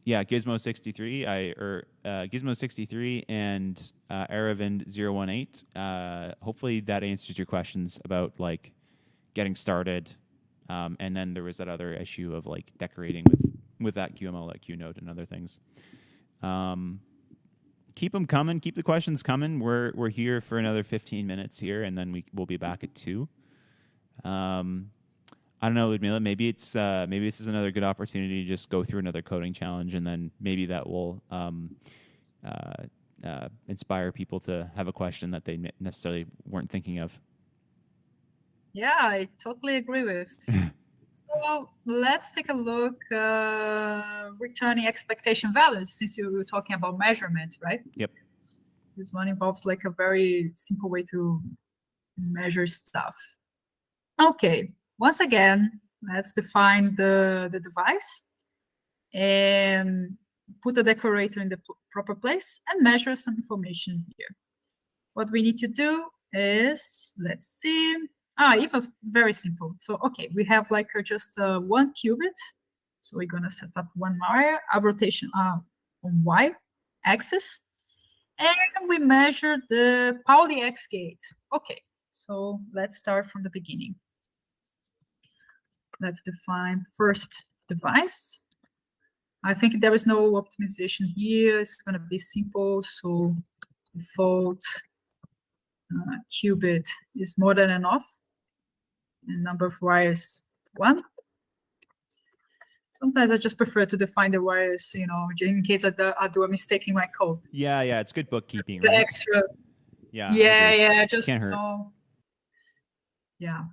Yeah, Gizmo 63, Gizmo 63 and Aravind 018. Hopefully that answers your questions about like getting started. And then there was that other issue of like decorating with that QML, that QNode, and other things. Keep them coming. Keep the questions coming. We're here for another 15 minutes here, and then we'll be back at 2. I don't know, Ludmila. Maybe this is another good opportunity to just go through another coding challenge, and then maybe that will inspire people to have a question that they necessarily weren't thinking of. Yeah, I totally agree with. So let's take a look. Returning expectation values, since you were talking about measurement, right? Yep. This one involves like a very simple way to measure stuff. Okay. Once again, let's define the device and put the decorator in the proper place and measure some information here. What we need to do is, let's see, it was very simple. So, okay, we have like just 1 qubit. So we're gonna set up 1 wire, a rotation on Y axis, and we measure the Pauli X gate. Okay, so let's start from the beginning. Let's define first device. I think there is no optimization here. It's going to be simple. So default qubit is more than enough. And number of wires 1. Sometimes I just prefer to define the wires, in case I do a mistake in my code. Yeah, it's good bookkeeping. The right? extra. Yeah, just can't hurt. Yeah.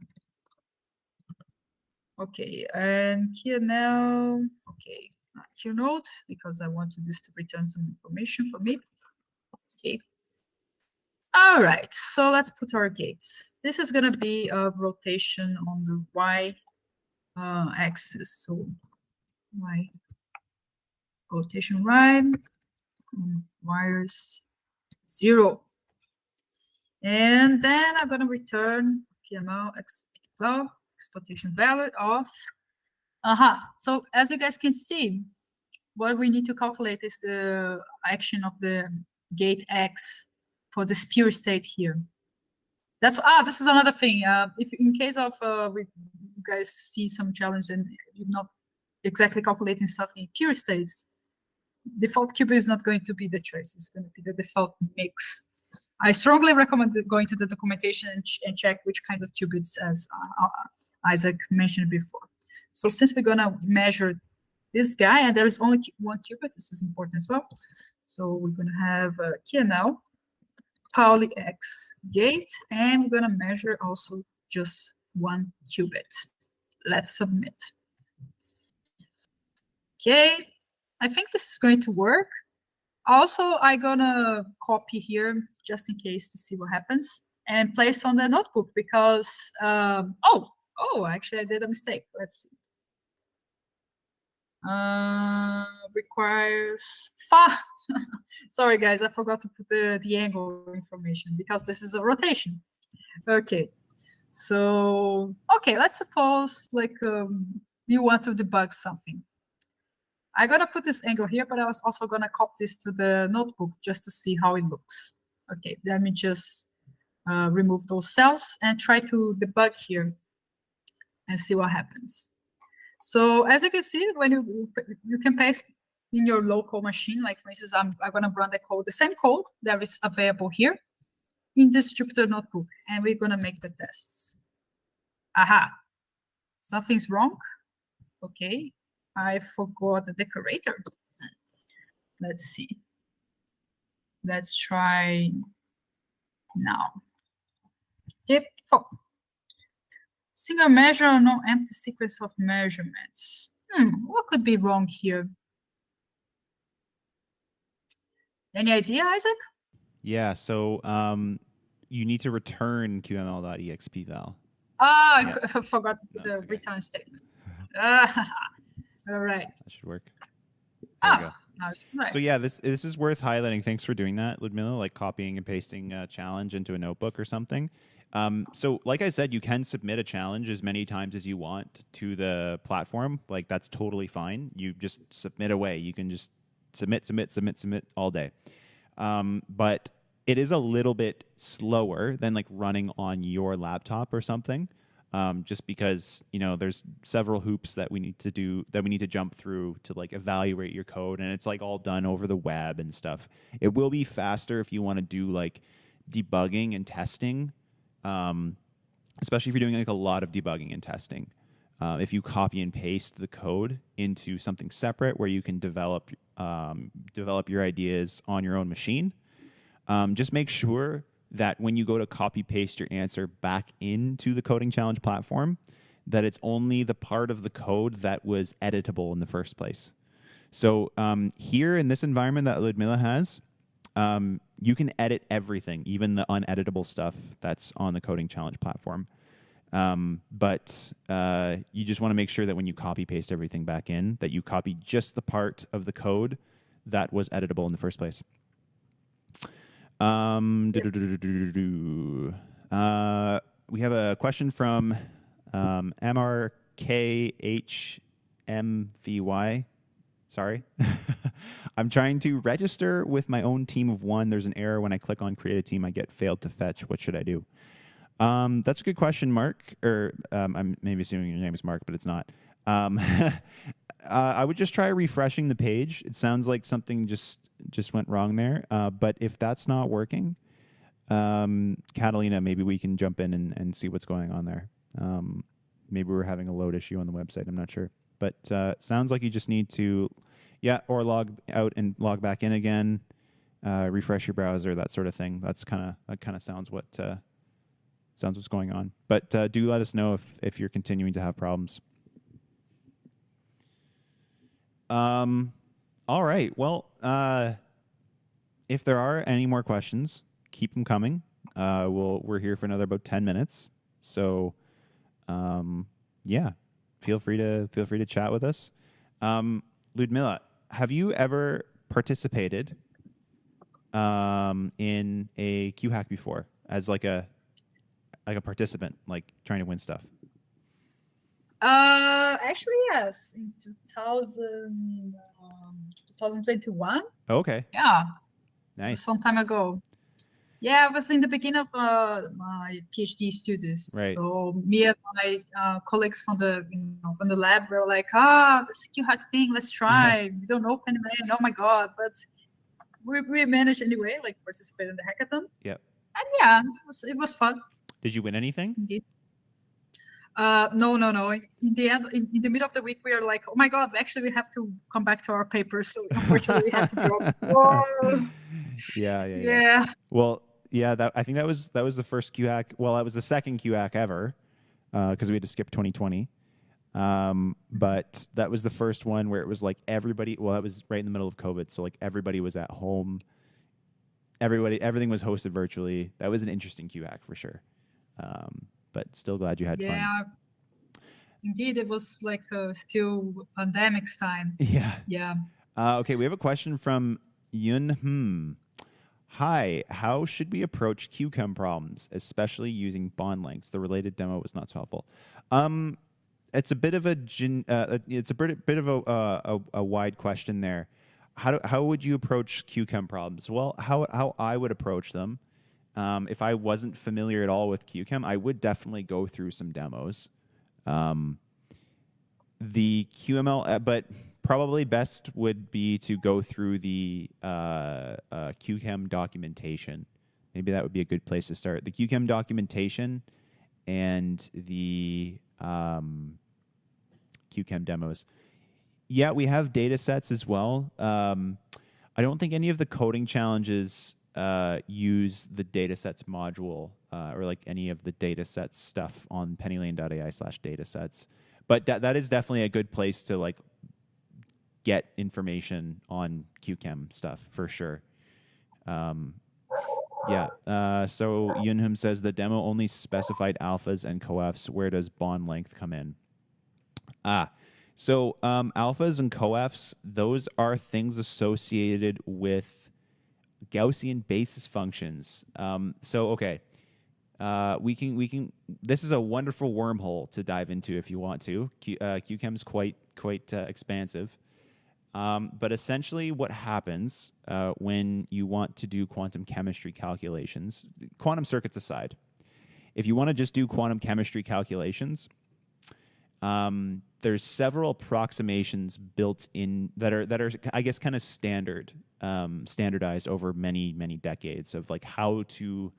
Okay, and here now, okay, QNode, because I want this to return some information for me. Okay. All right, so let's put our gates. This is going to be a rotation on the Y axis. So Y rotation Y, wires 0. And then I'm going to return QML exploitation value of, so as you guys can see, what we need to calculate is the action of the gate X for this pure state here. This is another thing. If in case of you guys see some challenge and you're not exactly calculating stuff in pure states, default qubit is not going to be the choice. It's going to be the default mix. I strongly recommend going to the documentation and check which kind of qubits, as Isaac mentioned before. So since we're going to measure this guy, and there is only 1 qubit, this is important as well. So we're going to have QML, Pauli X gate, and we're going to measure also just 1 qubit. Let's submit. Okay, I think this is going to work. Also, I'm gonna copy here just in case to see what happens and place on the notebook because, actually I did a mistake. Let's see. Requires far. Sorry guys, I forgot to put the angle information because this is a rotation. Okay, so okay, let's suppose like you want to debug something. I'm gonna put this angle here, but I was also gonna copy this to the notebook just to see how it looks. Okay, let me just remove those cells and try to debug here and see what happens. So as you can see, when you can paste in your local machine, like for instance, I'm gonna run the same code that is available here in this Jupyter notebook, and we're gonna make the tests. Aha, something's wrong. Okay, I forgot the decorator. Let's see. Let's try now. Yep. Oh. Single measure, no empty sequence of measurements. What could be wrong here? Any idea, Isaac? Yeah, so you need to return qml.exp val. I forgot to put No, the okay. return statement. All right. That should work. There we go. Now it's right. So yeah, this is worth highlighting. Thanks for doing that, Ludmila, like copying and pasting a challenge into a notebook or something. So like I said, you can submit a challenge as many times as you want to the platform. Like that's totally fine. You just submit away. You can just submit all day. But it is a little bit slower than like running on your laptop or something. Just because there's several hoops that we need to jump through to like evaluate your code, and it's like all done over the web and stuff. It will be faster if you want to do like debugging and testing, especially if you're doing like a lot of debugging and testing. If you copy and paste the code into something separate where you can develop your ideas on your own machine, just make sure that when you go to copy paste your answer back into the coding challenge platform, that it's only the part of the code that was editable in the first place. So here in this environment that Ludmila has, you can edit everything, even the uneditable stuff that's on the coding challenge platform. But you just want to make sure that when you copy paste everything back in, that you copy just the part of the code that was editable in the first place. We have a question from MRKHMVY. Sorry. I'm trying to register with my own team of one. There's an error when I click on create a team. I get failed to fetch. What should I do? That's a good question, Mark. Or I'm maybe assuming your name is Mark, but it's not. I would just try refreshing the page. It sounds like something just went wrong there. But if that's not working, Catalina, maybe we can jump in and see what's going on there. Maybe we're having a load issue on the website. I'm not sure. But it sounds like you just need to, or log out and log back in again, refresh your browser, that sort of thing. That kind of sounds what's going on. But do let us know if you're continuing to have problems. All right. Well, if there are any more questions, keep them coming. We're here for another about 10 minutes. So, feel free to chat with us. Ludmila, have you ever participated in a QHack before as like a participant, like trying to win stuff? Actually, yes. In 2021. Okay. Yeah. Nice. Some time ago. Yeah, I was in the beginning of my PhD studies. Right. So me and my colleagues from the lab were like, this QHack thing, let's try. Yeah. We don't know Penman. Oh my god! But we managed anyway, like participate in the hackathon. Yep. And yeah, it was fun. Did you win anything? Indeed. No. In the end, in the middle of the week, we are like, oh my god, actually we have to come back to our papers. So unfortunately, we had to drop. Whoa. Yeah. Well, yeah. I think that was the first QHack. Well, that was the second QHack ever, because we had to skip 2020. But that was the first one where it was like everybody. Well, that was right in the middle of COVID, so like everybody was at home. Everything was hosted virtually. That was an interesting QHack for sure. But still glad you had fun. Yeah, indeed, it was like still pandemic's time. Yeah. Yeah. Okay, we have a question from Yun. Hi, how should we approach QChem problems, especially using bond lengths? The related demo was not so helpful. It's a bit of it's a bit of a wide question there. How would you approach QChem problems? Well, how I would approach them, if I wasn't familiar at all with QChem, I would definitely go through some demos. The QML, but probably best would be to go through the QChem documentation. Maybe that would be a good place to start. The QChem documentation and the QChem demos. Yeah, we have data sets as well. I don't think any of the coding challenges use the datasets module or like any of the datasets stuff on pennylane.ai/datasets. But that is definitely a good place to like get information on QChem stuff for sure. Yeah. So Yunhum says the demo only specified alphas and coefs. Where does bond length come in? So alphas and coefs, those are things associated with Gaussian basis functions. Okay. We can. This is a wonderful wormhole to dive into if you want to. QChem's quite expansive. But essentially, what happens when you want to do quantum chemistry calculations, quantum circuits aside, if you want to just do quantum chemistry calculations, there's several approximations built in that are I guess kind of standardized over many decades of like how to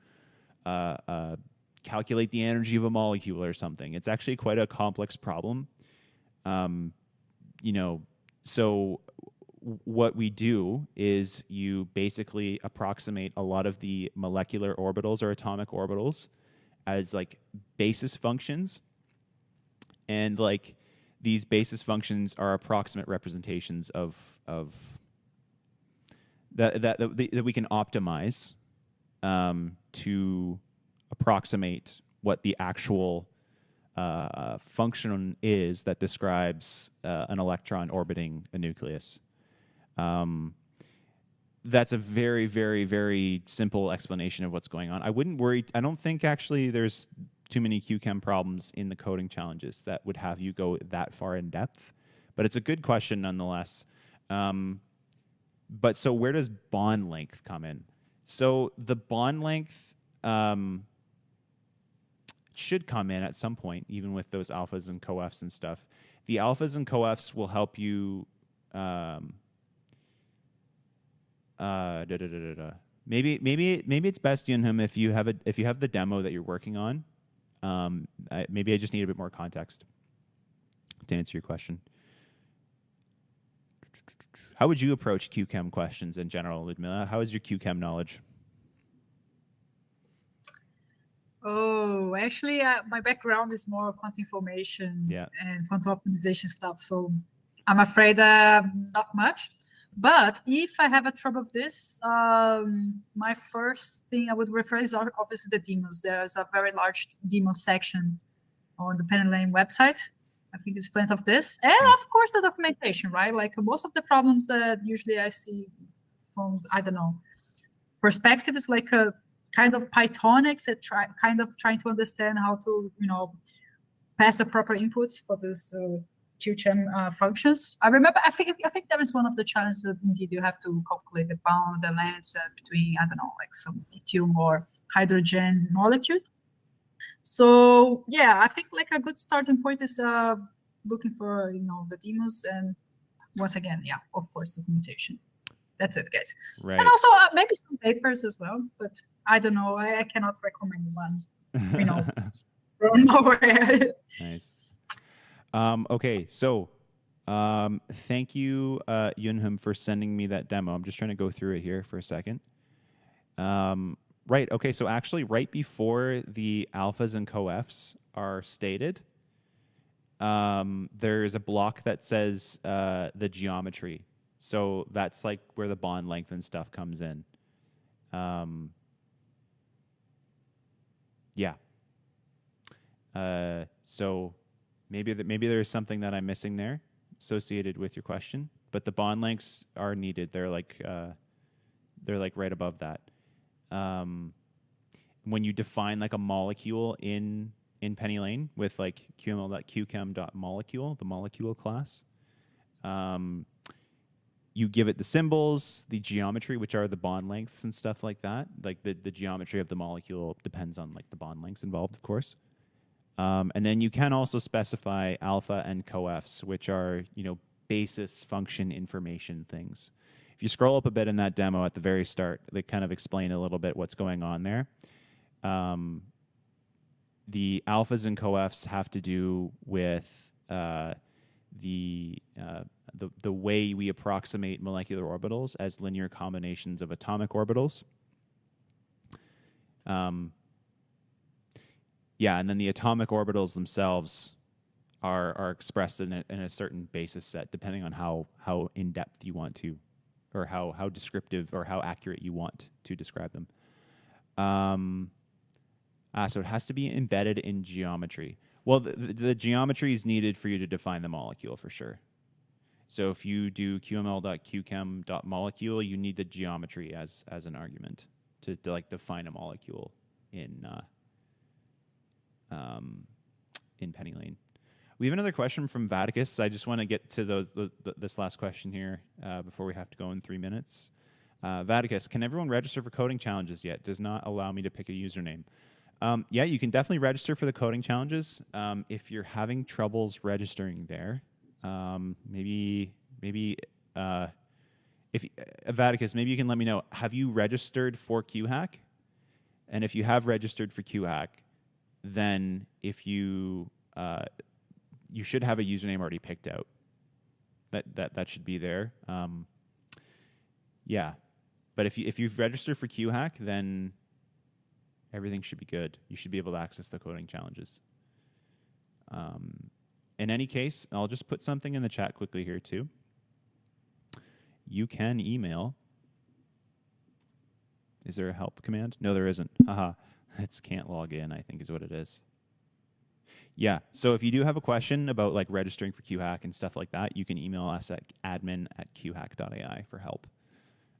calculate the energy of a molecule or something. It's actually quite a complex problem. So what we do is you basically approximate a lot of the molecular orbitals or atomic orbitals as like basis functions. And like these basis functions are approximate representations of that we can optimize to approximate what the actual function is that describes an electron orbiting a nucleus. That's a very, very, very simple explanation of what's going on. I wouldn't worry. I don't think actually there's too many QChem problems in the coding challenges that would have you go that far in depth. But it's a good question nonetheless. But so where does bond length come in? So the bond length should come in at some point, even with those alphas and coefs and stuff. The alphas and coefs will help you. Maybe it's best, Yunhum, if you have the demo that you're working on. Maybe I just need a bit more context to answer your question. How would you approach QChem questions in general, Ludmila? How is your QChem knowledge? Oh, actually, my background is more quantum information and quantum optimization stuff. So I'm afraid not much. But if I have a trouble with this, my first thing I would refer is obviously the demos. There's a very large demo section on the PennyLane website. I think there's plenty of this. And of course, the documentation, right? Like most of the problems that usually I see from, I don't know, perspective is like a kind of Pythonics that trying to understand how to, pass the proper inputs for this QChem functions. I remember, I think that was one of the challenges that indeed you have to calculate the bound, the length between, I don't know, like some lithium or hydrogen molecule. So yeah, I think like a good starting point is looking for, the demos, and once again, yeah, of course, documentation. That's it, guys. Right. And also maybe some papers as well, but I don't know. I cannot recommend one, from nowhere. Nice. Okay, so thank you, Yunhum, for sending me that demo. I'm just trying to go through it here for a second. Right, okay, so actually right before the alphas and coefs are stated, there's a block that says the geometry. So that's like where the bond length and stuff comes in. Yeah. So maybe there's something that I'm missing there associated with your question, but the bond lengths are needed. They're like right above that. When you define like a molecule in Penny Lane with like qml.qchem.molecule, the molecule class, you give it the symbols, the geometry, which are the bond lengths and stuff like that. Like the geometry of the molecule depends on like the bond lengths involved, of course. And then you can also specify alpha and coefs, which are, basis function information things. If you scroll up a bit in that demo at the very start, they kind of explain a little bit what's going on there. The alphas and coefs have to do with the way we approximate molecular orbitals as linear combinations of atomic orbitals. Yeah, and then the atomic orbitals themselves are expressed in a certain basis set, depending on how in depth you want to, or how descriptive or how accurate you want to describe them. So it has to be embedded in geometry. Well, the geometry is needed for you to define the molecule for sure. So if you do qml.qchem.molecule, you need the geometry as an argument to like define a molecule in Penny Lane. We have another question from Vaticus. I just want to get to this last question here before we have to go in 3 minutes. Vaticus, can everyone register for coding challenges yet? Does not allow me to pick a username. Yeah, you can definitely register for the coding challenges. If you're having troubles registering there, maybe if Vaticus, maybe you can let me know. Have you registered for QHack? And if you have registered for QHack, then if you should have a username already picked out. That should be there. Yeah, but if you've registered for QHack, then everything should be good. You should be able to access the coding challenges. In any case, I'll just put something in the chat quickly here too. You can email. Is there a help command? No, there isn't. Haha. It's can't log in, I think is what it is. Yeah, so if you do have a question about like registering for QHack and stuff like that, you can email us at admin@qhack.ai for help.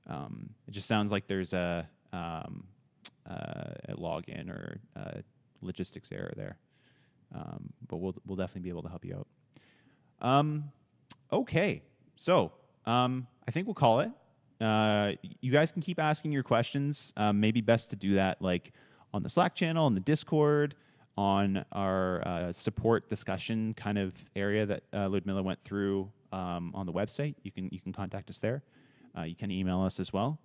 It just sounds like there's a login or logistics error there, but we'll definitely be able to help you out. Okay, so I think we'll call it. You guys can keep asking your questions. Maybe best to do that like on the Slack channel, on the Discord, on our support discussion kind of area that Ludmila went through on the website. You can contact us there. You can email us as well.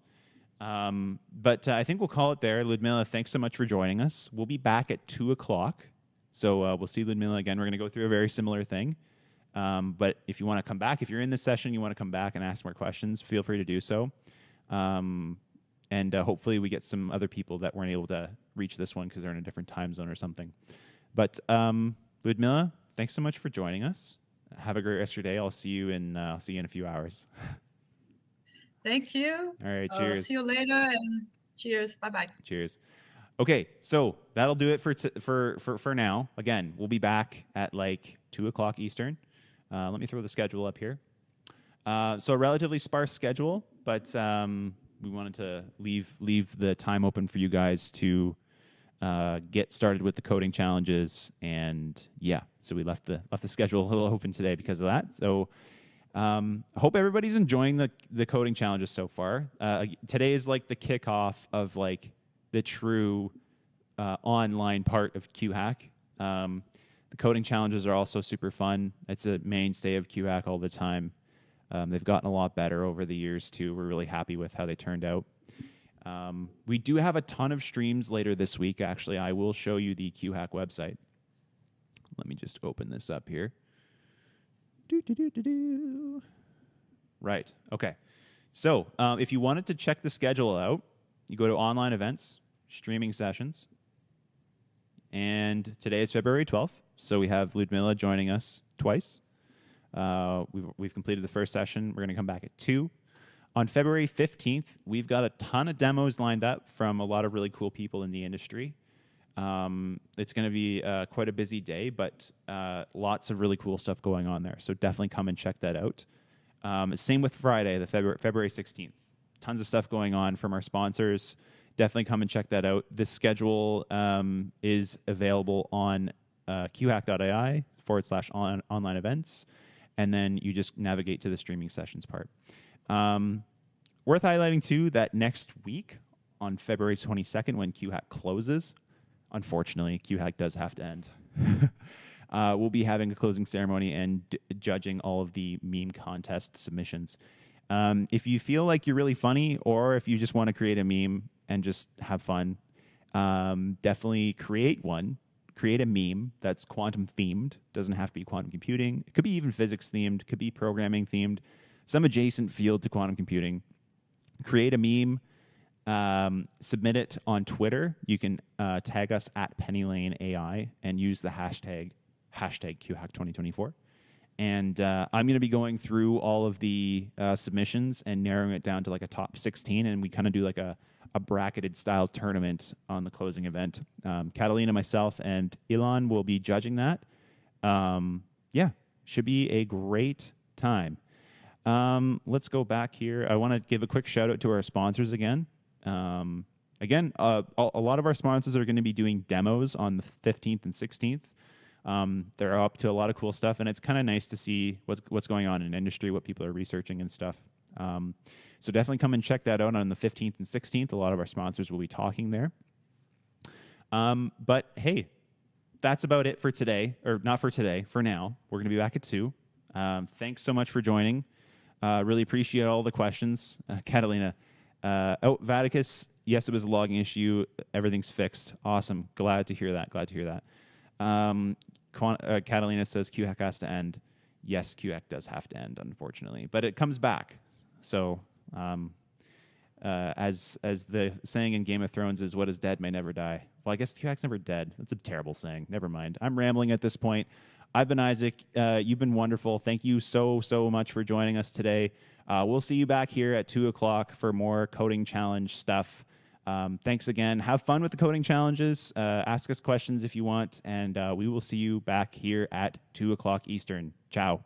But I think we'll call it there. Ludmila, thanks so much for joining us. We'll be back at 2 o'clock. So we'll see Ludmila again. We're going to go through a very similar thing. But if you want to come back, if you're in this session, you want to come back and ask more questions, feel free to do so. And hopefully we get some other people that weren't able to reach this one because they're in a different time zone or something. But Ludmila, thanks so much for joining us. Have a great rest of your day. I'll see you in a few hours. Thank you. All right, cheers. See you later, and cheers. Bye-bye. Cheers. Okay, so that'll do it for now. Again, we'll be back at like 2 o'clock Eastern. Let me throw the schedule up here. So a relatively sparse schedule, but we wanted to leave the time open for you guys to get started with the coding challenges, and yeah, so we left the schedule a little open today because of that. So I hope everybody's enjoying the coding challenges so far. Today is like the kickoff of like the true online part of QHack. The coding challenges are also super fun. It's a mainstay of QHack all the time. They've gotten a lot better over the years too. We're really happy with how they turned out. We do have a ton of streams later this week. Actually, I will show you the QHack website. Let me just open this up here. Right. Okay. So if you wanted to check the schedule out, you go to online events, streaming sessions, and today is February 12th. So we have Ludmila joining us twice. We've completed the first session. We're going to come back at 2. On February 15th, we've got a ton of demos lined up from a lot of really cool people in the industry. It's going to be quite a busy day, but lots of really cool stuff going on there. So definitely come and check that out. Same with Friday, the February 16th. Tons of stuff going on from our sponsors. Definitely come and check that out. This schedule is available on qhack.ai/online events. And then you just navigate to the streaming sessions part. Worth highlighting, too, that next week on February 22nd, when QHack closes, unfortunately, QHack does have to end. We'll be having a closing ceremony and judging all of the meme contest submissions. If you feel like you're really funny, or if you just want to create a meme and just have fun, definitely create one. Create a meme that's quantum themed. Doesn't have to be quantum computing. It could be even physics themed. Could be programming themed. Some adjacent field to quantum computing. Create a meme. Submit it on Twitter. You can tag us at PennyLaneAI and use the hashtag QHack2024. And I'm going to be going through all of the submissions and narrowing it down to like a top 16, and we kind of do like a bracketed style tournament on the closing event. Catalina, myself, and Ilan will be judging that. Yeah, should be a great time. Let's go back here. I want to give a quick shout out to our sponsors again. A lot of our sponsors are going to be doing demos on the 15th and 16th. They're up to a lot of cool stuff, and it's kind of nice to see what's going on in industry, what people are researching and stuff. So definitely come and check that out on the 15th and 16th. A lot of our sponsors will be talking there. But hey, that's about it for today, or not for today, for now. We're going to be back at 2. Thanks so much for joining. Really appreciate all the questions. Catalina. Vaticus, yes, it was a logging issue. Everything's fixed. Awesome. Glad to hear that. Catalina says QHack has to end. Yes, QHack does have to end, unfortunately. But it comes back. So as the saying in Game of Thrones is, what is dead may never die. Well, I guess QHack's never dead. That's a terrible saying. Never mind. I'm rambling at this point. I've been Isaac. You've been wonderful. Thank you so much for joining us today. We'll see you back here at 2 o'clock for more coding challenge stuff. Thanks again. Have fun with the coding challenges. Ask us questions if you want. And we will see you back here at 2 o'clock Eastern. Ciao.